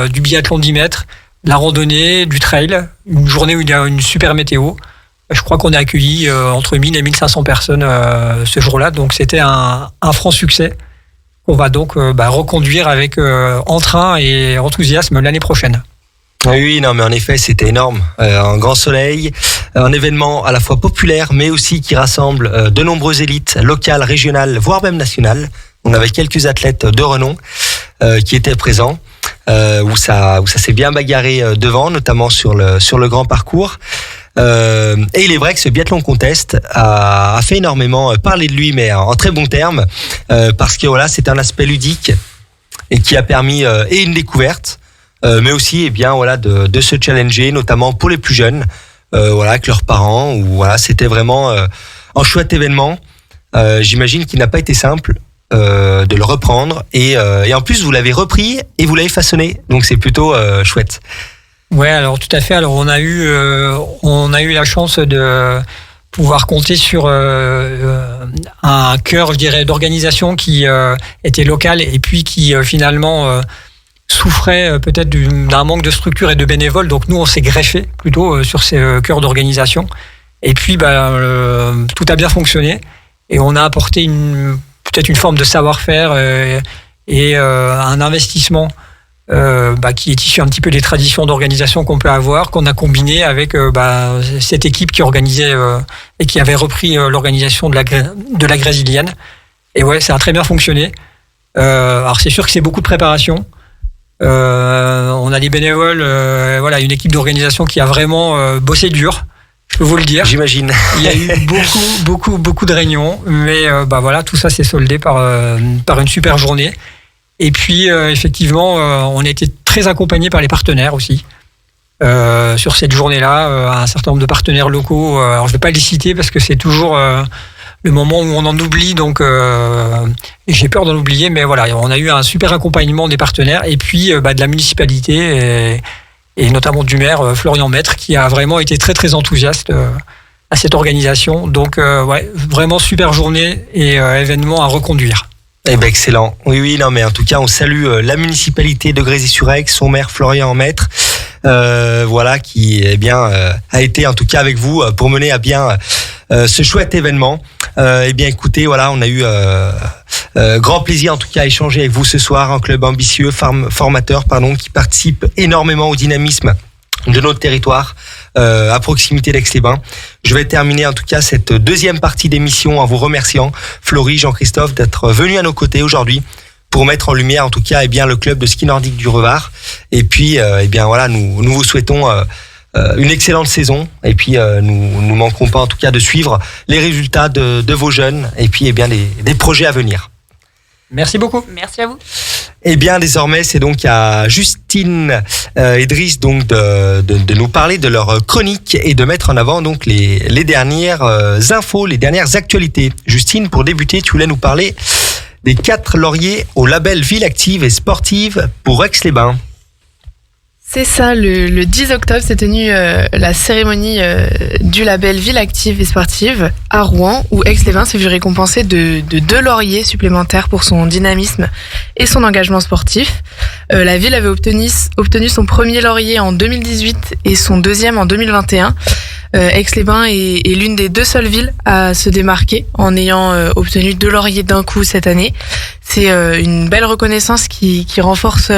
Speaker 6: du biathlon 10 mètres, de la randonnée, du trail, une journée où il y a une super météo. Je crois qu'on a accueilli entre 1000 et 1500 personnes ce jour-là, donc c'était un franc succès qu'on va donc reconduire avec entrain et enthousiasme l'année prochaine.
Speaker 2: Oui, non, mais en effet, c'était énorme. Un grand soleil, un événement à la fois populaire, mais aussi qui rassemble de nombreuses élites locales, régionales, voire même nationales. On avait quelques athlètes de renom qui étaient présents, où ça s'est bien bagarré devant, notamment sur le grand parcours. Et il est vrai que ce biathlon contest a fait énormément parler de lui, mais en très bons termes, parce que voilà, c'est un aspect ludique et qui a permis et une découverte, mais aussi voilà de se challenger, notamment pour les plus jeunes, avec leurs parents. Où voilà, c'était vraiment un chouette événement. J'imagine qu'il n'a pas été simple de le reprendre, et en plus vous l'avez repris et vous l'avez façonné, donc c'est plutôt chouette.
Speaker 6: Ouais, alors tout à fait. Alors on a eu la chance de pouvoir compter sur un cœur, je dirais, d'organisation qui était local et puis qui finalement souffrait peut-être d'un manque de structure et de bénévoles. Donc nous, on s'est greffé plutôt sur ces cœurs d'organisation. Et puis tout a bien fonctionné et on a apporté peut-être une forme de savoir-faire et un investissement qui est issu un petit peu des traditions d'organisation qu'on peut avoir, qu'on a combiné avec cette équipe qui organisait et qui avait repris l'organisation de la Grésilienne. Et ouais, ça a très bien fonctionné. Alors c'est sûr que c'est beaucoup de préparation. On a des bénévoles, une équipe d'organisation qui a vraiment bossé dur. Je peux vous le dire.
Speaker 2: J'imagine.
Speaker 6: Il y a eu beaucoup de réunions, mais tout ça s'est soldé par une super journée. Et puis effectivement, on a été très accompagnés par les partenaires aussi sur cette journée-là. Un certain nombre de partenaires locaux. Alors je ne vais pas les citer parce que c'est toujours le moment où on en oublie. Donc j'ai peur d'en oublier, mais voilà, on a eu un super accompagnement des partenaires et puis de la municipalité et notamment du maire Florian Maître qui a vraiment été très très enthousiaste à cette organisation. Donc vraiment super journée et événement à reconduire.
Speaker 2: Eh ben excellent. Oui, non, mais en tout cas, on salue la municipalité de Grésy-sur-Aix, son maire Florian Maître, qui a été en tout cas avec vous pour mener à bien ce chouette événement. Écoutez, on a eu grand plaisir en tout cas à échanger avec vous ce soir, un club ambitieux, formateur, qui participe énormément au dynamisme de notre territoire, à proximité d'Aix-les-Bains. Je vais terminer en tout cas cette deuxième partie d'émission en vous remerciant, Florie, Jean-Christophe, d'être venus à nos côtés aujourd'hui pour mettre en lumière en tout cas le club de ski nordique du Revard. Et puis nous vous souhaitons une excellente saison, et puis nous manquerons pas en tout cas de suivre les résultats de vos jeunes et puis des projets à venir.
Speaker 6: Merci beaucoup.
Speaker 7: Merci à vous.
Speaker 2: Eh bien, désormais, c'est donc à Justine et Driss donc de nous parler de leur chronique et de mettre en avant donc les dernières infos, les dernières actualités. Justine, pour débuter, tu voulais nous parler des 4 lauriers au label Ville Active et Sportive pour Aix-les-Bains.
Speaker 3: C'est ça, le 10 octobre s'est tenue la cérémonie du label Ville Active et Sportive à Rouen, où Aix-les-Bains s'est vu récompensé de 2 lauriers supplémentaires pour son dynamisme et son engagement sportif. La ville avait obtenu son premier laurier en 2018 et son deuxième en 2021. Aix-les-Bains est l'une des 2 seules villes à se démarquer en ayant obtenu 2 lauriers d'un coup cette année. C'est une belle reconnaissance qui renforce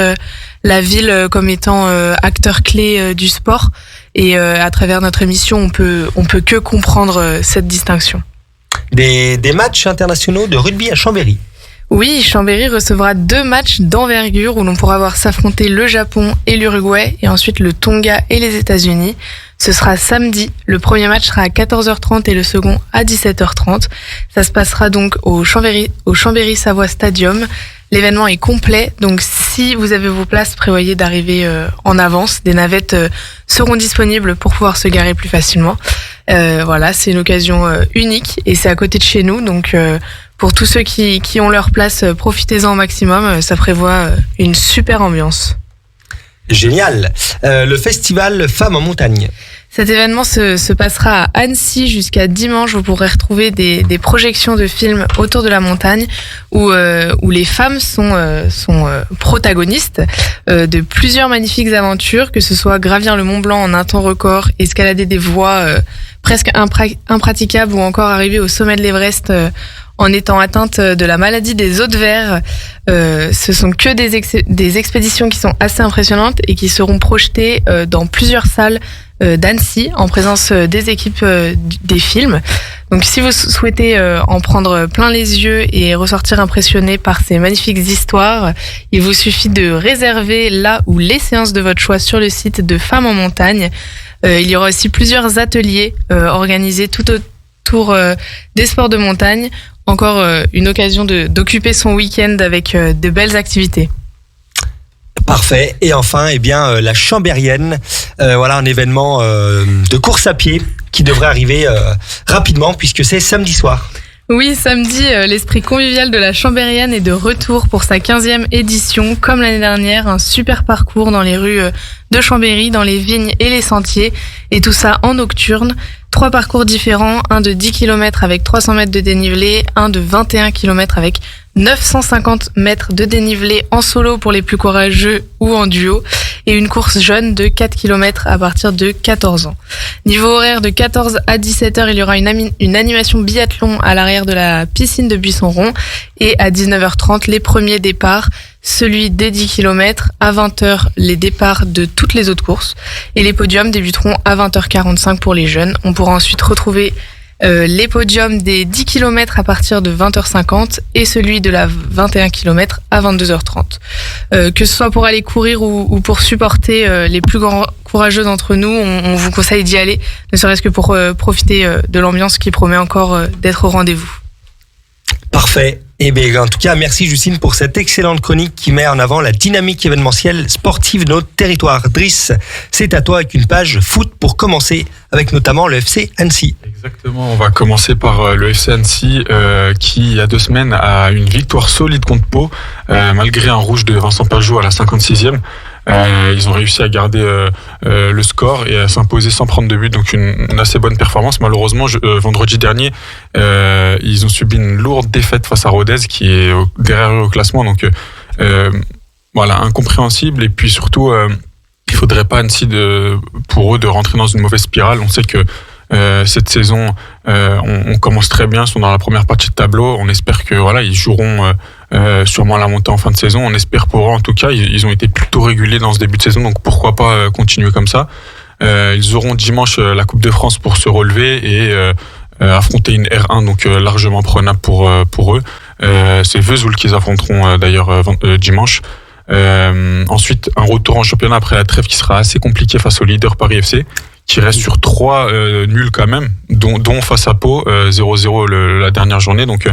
Speaker 3: la ville comme étant acteur clé du sport, et à travers notre émission on peut que comprendre cette distinction.
Speaker 2: Des matchs internationaux de rugby à Chambéry.
Speaker 3: Oui, Chambéry recevra 2 matchs d'envergure où l'on pourra voir s'affronter le Japon et l'Uruguay, et ensuite le Tonga et les États-Unis. Ce sera samedi. Le premier match sera à 14h30 et le second à 17h30. Ça se passera donc au Chambéry Savoie Stadium. L'événement est complet, donc si vous avez vos places, prévoyez d'arriver en avance. Des navettes seront disponibles pour pouvoir se garer plus facilement. C'est une occasion unique et c'est à côté de chez nous, donc pour tous ceux qui ont leur place, profitez-en au maximum. Ça prévoit une super ambiance.
Speaker 2: Génial. Le festival Femmes en montagne.
Speaker 3: Cet événement se passera à Annecy jusqu'à dimanche. Vous pourrez retrouver des projections de films autour de la montagne où les femmes sont protagonistes de plusieurs magnifiques aventures, que ce soit gravir le Mont Blanc en un temps record, escalader des voies presque impraticables, ou encore arriver au sommet de l'Everest en étant atteinte de la maladie des os de verre. Ce sont que des expéditions qui sont assez impressionnantes et qui seront projetées dans plusieurs salles d'Annecy en présence des équipes des films. Donc si vous souhaitez en prendre plein les yeux et ressortir impressionné par ces magnifiques histoires, il vous suffit de réserver la ou les séances de votre choix sur le site de Femmes en Montagne. Il y aura aussi plusieurs ateliers organisés tout autour des sports de montagne. Encore une occasion d'occuper son week-end avec de belles activités.
Speaker 2: Parfait. Et enfin, la Chambérienne, voilà un événement de course à pied qui devrait arriver rapidement puisque c'est samedi soir.
Speaker 3: Oui, samedi, l'esprit convivial de la Chambérienne est de retour pour sa 15e édition. Comme l'année dernière, un super parcours dans les rues de Chambéry, dans les vignes et les sentiers. Et tout ça en nocturne. 3 parcours différents, un de 10 km avec 300 mètres de dénivelé, un de 21 km avec 950 mètres de dénivelé en solo pour les plus courageux ou en duo, et une course jeune de 4 km à partir de 14 ans. Niveau horaire, de 14 à 17h, il y aura une animation biathlon à l'arrière de la piscine de Buisson-Rond, et à 19h30, les premiers départs, celui des 10 km, à 20h, les départs de toutes les autres courses, et les podiums débuteront à 20h45 pour les jeunes. On pourra ensuite retrouver les podiums des 10 km à partir de 20h50 et celui de la 21 km à 22h30. Que ce soit pour aller courir ou pour supporter les plus courageux d'entre nous, on vous conseille d'y aller, ne serait-ce que pour profiter de l'ambiance qui promet encore d'être au rendez-vous.
Speaker 2: Parfait. Et bien, en tout cas, merci Justine pour cette excellente chronique qui met en avant la dynamique événementielle sportive de notre territoire. Driss, c'est à toi avec une page foot pour commencer, avec notamment le FC Annecy.
Speaker 5: Exactement, on va commencer par le FC Annecy qui, il y a 2 semaines, a une victoire solide contre Pau, malgré un rouge de Vincent Pajot à la 56e. Ils ont réussi à garder le score et à s'imposer sans prendre de but, donc une assez bonne performance. Malheureusement, vendredi dernier, ils ont subi une lourde défaite face à Rodez qui est derrière eux au classement, donc voilà, incompréhensible. Et puis surtout, il faudrait pas Annecy pour eux de rentrer dans une mauvaise spirale. On sait que cette saison, on commence très bien, ils sont dans la première partie de tableau. On espère que voilà, ils joueront sûrement la montée en fin de saison. On espère pour eux, en tout cas, ils ont été plutôt réguliers dans ce début de saison, donc pourquoi pas continuer comme ça. Ils auront dimanche la Coupe de France pour se relever et affronter une R1, donc largement prenable pour eux. C'est Vesoul qu'ils affronteront d'ailleurs dimanche. Ensuite, un retour en championnat après la trêve qui sera assez compliqué face au leader Paris FC, qui reste sur 3 nuls quand même, dont face à Pau, 0-0 la dernière journée. Donc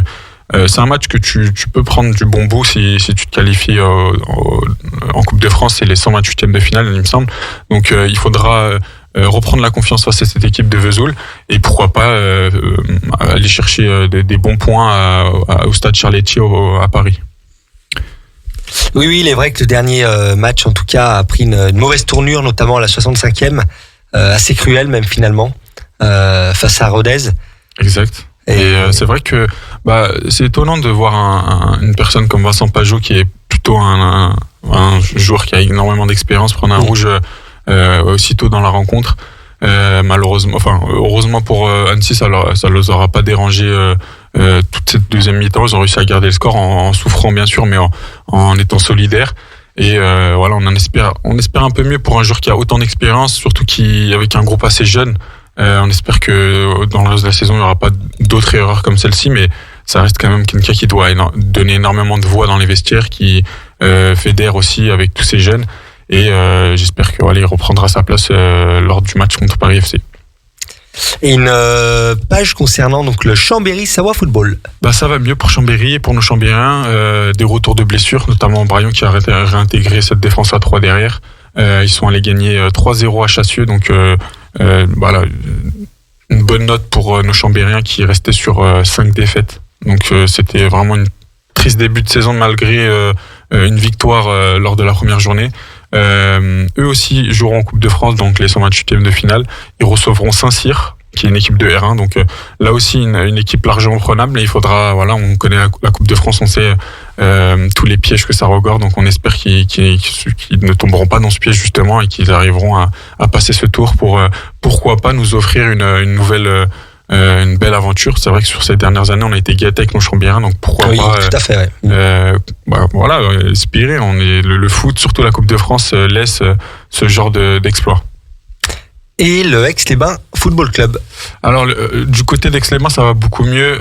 Speaker 5: c'est un match que tu peux prendre du bon bout si tu te qualifies en Coupe de France. C'est les 128e de finale, il me semble. Donc il faudra reprendre la confiance face à cette équipe de Vesoul et pourquoi pas aller chercher des bons points au stade Charletier à Paris.
Speaker 2: Oui, il est vrai que le dernier match, en tout cas, a pris une mauvaise tournure, notamment à la 65e, assez cruelle même finalement, face à Rodez.
Speaker 5: Exact. Et c'est vrai que c'est étonnant de voir une personne comme Vincent Pajot, qui est plutôt un joueur qui a énormément d'expérience, prendre un rouge aussitôt dans la rencontre. Malheureusement, heureusement pour Annecy, ça les aura pas dérangé toute cette deuxième mi-temps. Ils ont réussi à garder le score en souffrant bien sûr, mais en étant solidaires. Et voilà, on espère un peu mieux pour un joueur qui a autant d'expérience, surtout avec un groupe assez jeune. On espère que dans le reste de la saison, il n'y aura pas d'autres erreurs comme celle-ci, mais ça reste quand même quelqu'un qui doit donner énormément de voix dans les vestiaires, qui fédère aussi avec tous ces jeunes. Et j'espère que il reprendra sa place lors du match contre Paris FC.
Speaker 2: Et une page concernant donc le Chambéry Savoie Football.
Speaker 5: Ça va mieux pour Chambéry et pour nos Chambériens. Des retours de blessures, notamment Brion qui a réintégré cette défense à 3 derrière. Ils sont allés gagner 3-0 à Chassieux, donc voilà, une bonne note pour nos Chambériens qui restaient sur 5 défaites. Donc c'était vraiment une triste début de saison malgré une victoire lors de la première journée. Eux aussi joueront en Coupe de France, donc les 128e de finale. Ils recevront Saint-Cyr, qui est une équipe de R1, donc là aussi une équipe largement prenable. Et il faudra, voilà, on connaît la Coupe de France, on sait tous les pièges que ça regorge, donc on espère qu'ils ne tomberont pas dans ce piège justement et qu'ils arriveront à passer ce tour pour pourquoi pas nous offrir une nouvelle une belle aventure. C'est vrai que sur ces dernières années, on a été gâtés avec nos Chambériens, donc pourquoi pas
Speaker 2: tout à fait,
Speaker 5: voilà, inspiré. On est le foot, surtout la Coupe de France, laisse ce genre d'exploit.
Speaker 2: Et le Aix-les-Bains Football Club.
Speaker 5: Alors du côté d'Aix-les-Bains, ça va beaucoup mieux.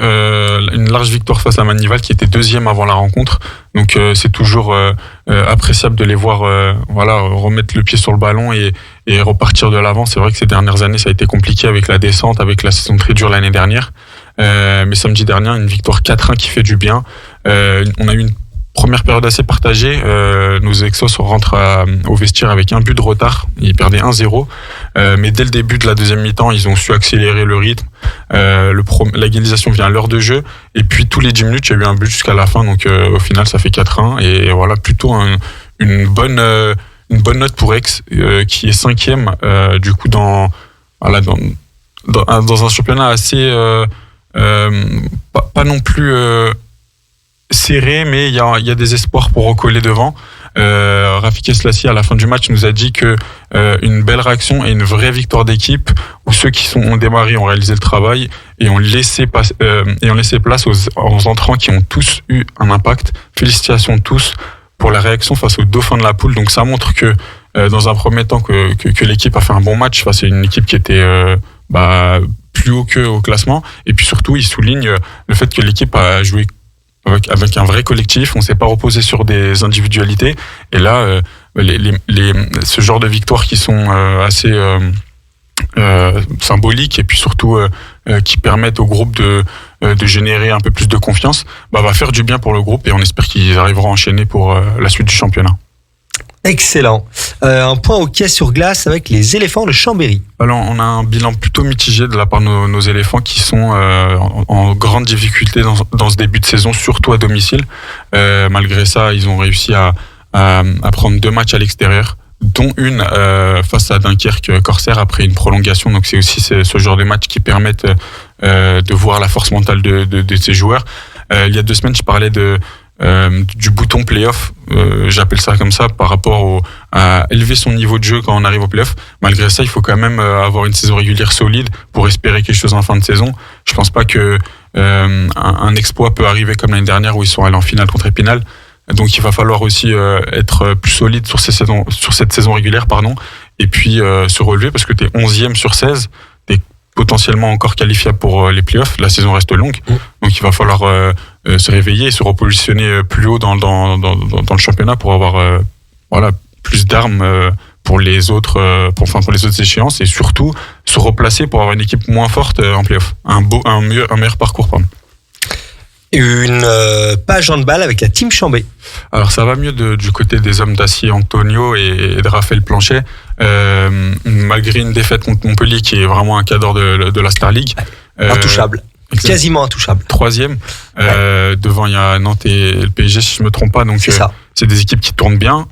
Speaker 5: Une large victoire face à Manival qui était deuxième avant la rencontre. Donc c'est toujours appréciable de les voir remettre le pied sur le ballon et repartir de l'avant. C'est vrai que ces dernières années, ça a été compliqué avec la descente, avec la saison très dure l'année dernière. Mais samedi dernier, une victoire 4-1 qui fait du bien. On a eu une première période assez partagée. Nos Exos rentrent au vestiaire avec un but de retard. Ils perdaient 1-0. Mais dès le début de la deuxième mi-temps, ils ont su accélérer le rythme. L'égalisation vient à l'heure de jeu. Et puis, tous les 10 minutes, il y a eu un but jusqu'à la fin. Donc, au final, ça fait 4-1. Et voilà, plutôt une bonne note pour Aix, qui est 5e, du coup, dans un championnat assez... pas non plus... serré, mais il y a des espoirs pour recoller devant. Rafik Eslassi à la fin du match nous a dit que une belle réaction et une vraie victoire d'équipe où ceux qui ont démarré ont réalisé le travail et ont laissé place aux entrants qui ont tous eu un impact. Félicitations tous pour la réaction face aux dauphins de la poule. Donc ça montre que dans un premier temps que l'équipe a fait un bon match face à une équipe qui était plus haut qu'au classement. Et puis surtout, il souligne le fait que l'équipe a joué avec un vrai collectif, on s'est pas reposé sur des individualités. Et là, ce genre de victoires qui sont assez symboliques et puis surtout qui permettent au groupe de générer un peu plus de confiance, va faire du bien pour le groupe et on espère qu'ils arriveront à enchaîner pour la suite du championnat.
Speaker 2: Excellent. Un point hockey sur glace avec les éléphants de Chambéry.
Speaker 5: Alors, on a un bilan plutôt mitigé de la part de nos éléphants qui sont en grande difficulté dans ce début de saison, surtout à domicile. Malgré ça, ils ont réussi à prendre 2 matchs à l'extérieur, dont une face à Dunkerque Corsair après une prolongation. Donc c'est aussi ce genre de match qui permettent de voir la force mentale de ces joueurs. Il y a 2 semaines, je parlais du bouton playoff, j'appelle ça comme ça, par rapport à élever son niveau de jeu quand on arrive au playoff. Malgré ça, il faut quand même avoir une saison régulière solide pour espérer quelque chose en fin de saison. Je pense pas que un exploit peut arriver comme l'année dernière où ils sont allés en finale contre Épinal. Donc il va falloir aussi être plus solide sur cette saison régulière, et puis se relever parce que t'es 11e sur 16, t'es potentiellement encore qualifiable pour les playoffs. La saison reste longue, donc il va falloir se réveiller et se repositionner plus haut dans le championnat pour avoir plus d'armes pour les autres échéances et surtout se replacer pour avoir une équipe moins forte en playoff. Un meilleur parcours,
Speaker 2: Une page handball avec la team Chambé.
Speaker 5: Alors ça va mieux du côté des hommes d'acier Antonio et de Raphaël Planchet, malgré une défaite contre Montpellier qui est vraiment un cadre de la Star League.
Speaker 2: Intouchable. Quasiment intouchable.
Speaker 5: 3e. Devant, il y a Nantes et le PSG, si je me trompe pas. Donc, c'est des équipes qui tournent bien.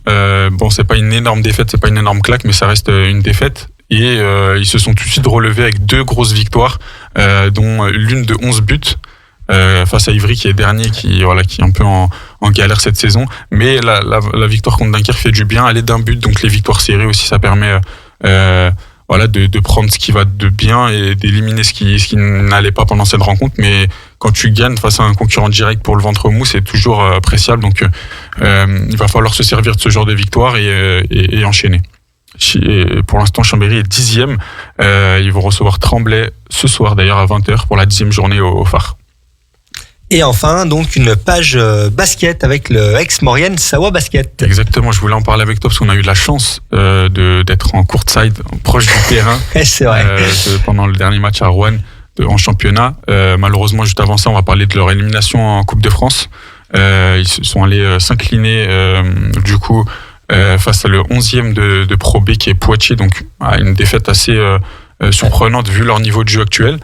Speaker 5: C'est pas une énorme défaite, c'est pas une énorme claque, mais ça reste une défaite. Et ils se sont tout de suite relevés avec 2 grosses victoires, dont l'une de 11 buts. Face à Ivry qui est dernier, qui est un peu en galère cette saison, mais la victoire contre Dunkerque fait du bien, elle est d'un but, donc les victoires serrées aussi ça permet de prendre ce qui va de bien et d'éliminer ce qui n'allait pas pendant cette rencontre. Mais quand tu gagnes face à un concurrent direct pour le ventre mou, c'est toujours appréciable, donc il va falloir se servir de ce genre de victoire et enchaîner. Et pour l'instant, Chambéry est 10e, ils vont recevoir Tremblay ce soir d'ailleurs à 20h pour la 10e journée au Phare.
Speaker 2: Et enfin, donc, une page basket avec le ex-Maurienne Savoie Basket.
Speaker 5: Exactement, je voulais en parler avec toi parce qu'on a eu la chance d'être en courtside, proche du terrain.
Speaker 2: C'est vrai.
Speaker 5: Pendant le dernier match à Rouen en championnat. Malheureusement, juste avant ça, on va parler de leur élimination en Coupe de France. Ils se sont allés s'incliner, face à le 11e de Pro B qui est Poitiers. Donc, une défaite assez surprenante vu leur niveau de jeu actuel.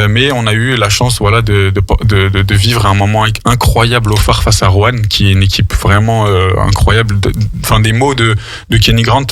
Speaker 5: Mais on a eu la chance de vivre un moment incroyable au Phare face à Rouen, qui est une équipe vraiment incroyable. Des mots de Kenny Grant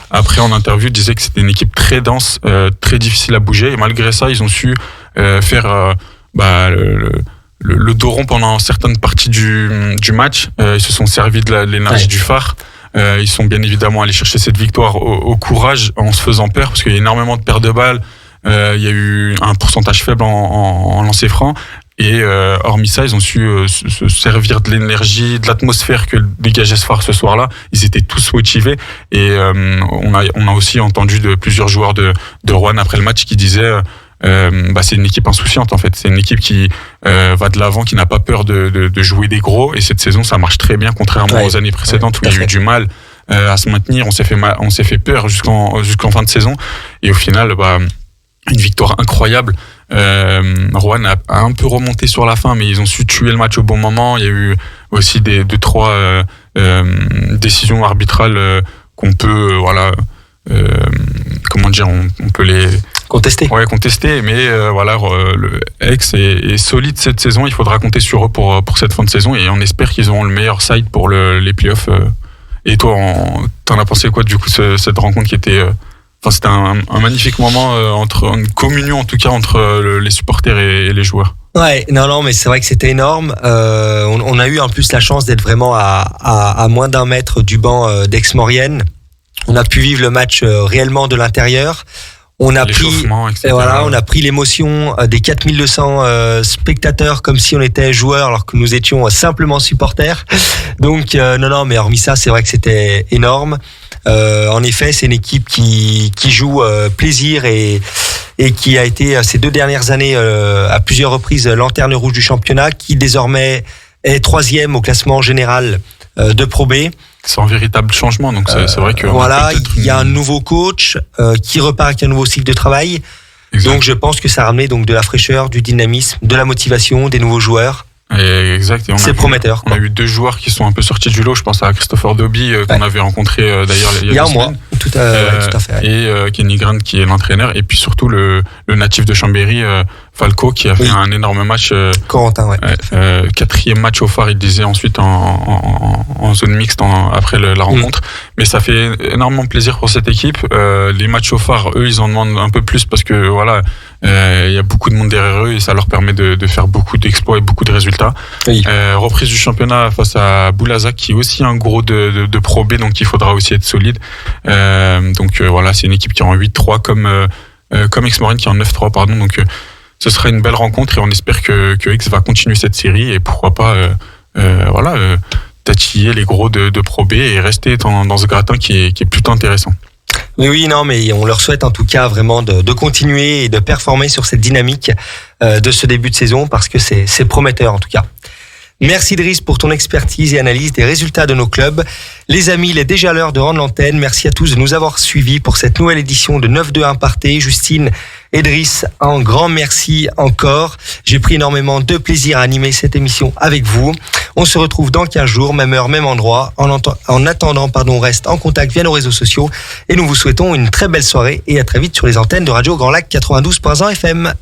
Speaker 5: après en interview disait que c'était une équipe très dense, très difficile à bouger, et malgré ça ils ont su faire le dos rond pendant certaines parties du match. Ils se sont servis de l'énergie du Phare. Ils sont bien évidemment allés chercher cette victoire au courage en se faisant peur, parce qu'il y a énormément de pertes de balles. Il y a eu un pourcentage faible en lancer franc. Et hormis ça, ils ont su se servir de l'énergie, de l'atmosphère que dégageait ce phare ce soir-là. Ils étaient tous motivés. Et on a aussi entendu de plusieurs joueurs de Roanne après le match qui disaient c'est une équipe insouciante en fait. C'est une équipe qui va de l'avant, qui n'a pas peur de jouer des gros. Et cette saison, ça marche très bien, contrairement aux années précédentes où il y a eu du mal à se maintenir. On s'est fait peur jusqu'en fin de saison. Et au final, une victoire incroyable. Roanne a un peu remonté sur la fin, mais ils ont su tuer le match au bon moment. Il y a eu aussi 2-3 décisions arbitrales qu'on peut on peut les
Speaker 2: contester.
Speaker 5: Ouais, contester, mais le Aix est solide cette saison. Il faudra compter sur eux pour cette fin de saison et on espère qu'ils auront le meilleur side pour les playoffs. Et toi, t'en as pensé quoi du coup cette rencontre qui était c'était un magnifique moment entre une communion en tout cas entre les supporters et les joueurs.
Speaker 2: Ouais, non, mais c'est vrai que c'était énorme. On a eu en plus la chance d'être vraiment à moins d'1 mètre du banc d'Aix-Maurienne. On a pu vivre le match réellement de l'intérieur. On a pris l'émotion des 4200 spectateurs comme si on était joueurs alors que nous étions simplement supporters. Donc non, mais hormis ça, c'est vrai que c'était énorme. En effet, c'est une équipe qui joue plaisir et qui a été ces 2 dernières années à plusieurs reprises lanterne rouge du championnat, qui désormais est 3e au classement général de Pro B.
Speaker 5: C'est un véritable changement, donc c'est vrai que
Speaker 2: il y a un nouveau coach qui repart avec un nouveau cycle de travail.
Speaker 5: Exact.
Speaker 2: Donc je pense que ça a ramené donc de la fraîcheur, du dynamisme, de la motivation, des nouveaux joueurs.
Speaker 5: Exact. Et
Speaker 2: c'est prometteur.
Speaker 5: On a eu 2 joueurs qui sont un peu sortis du lot. Je pense à Christopher Dobby qu'on avait rencontré d'ailleurs il y a 2 semaines.
Speaker 2: Tout à fait.
Speaker 5: Et Kenny Grant qui est l'entraîneur. Et puis surtout le natif de Chambéry, Falco, qui a fait un énorme match.
Speaker 2: Corentin,
Speaker 5: 4e match au phare, il disait ensuite en zone mixte après la rencontre. Mais ça fait énormément plaisir pour cette équipe. Les matchs au phare, eux, ils en demandent un peu plus parce que il y a beaucoup de monde derrière eux et ça leur permet de faire beaucoup d'exploits et beaucoup de résultats.
Speaker 2: Oui.
Speaker 5: Reprise du championnat face à Boulazac qui est aussi un gros de Pro B, donc il faudra aussi être solide. C'est une équipe qui est en 8-3 comme Aix-Maurienne qui est en 9-3 pardon. Donc ce sera une belle rencontre et on espère que Aix va continuer cette série et pourquoi pas tatiller les gros de Pro B et rester dans ce gratin qui est plutôt intéressant.
Speaker 2: Oui, non, mais on leur souhaite en tout cas vraiment de continuer et de performer sur cette dynamique de ce début de saison parce que c'est prometteur en tout cas. Merci Driss pour ton expertise et analyse des résultats de nos clubs. Les amis, il est déjà l'heure de rendre l'antenne. Merci à tous de nous avoir suivis pour cette nouvelle édition de 9-2 Imparté. Justine et Driss, un grand merci encore. J'ai pris énormément de plaisir à animer cette émission avec vous. On se retrouve dans 15 jours, même heure, même endroit. En attendant, on reste en contact via nos réseaux sociaux et nous vous souhaitons une très belle soirée et à très vite sur les antennes de Radio Grand Lac 92.1 FM.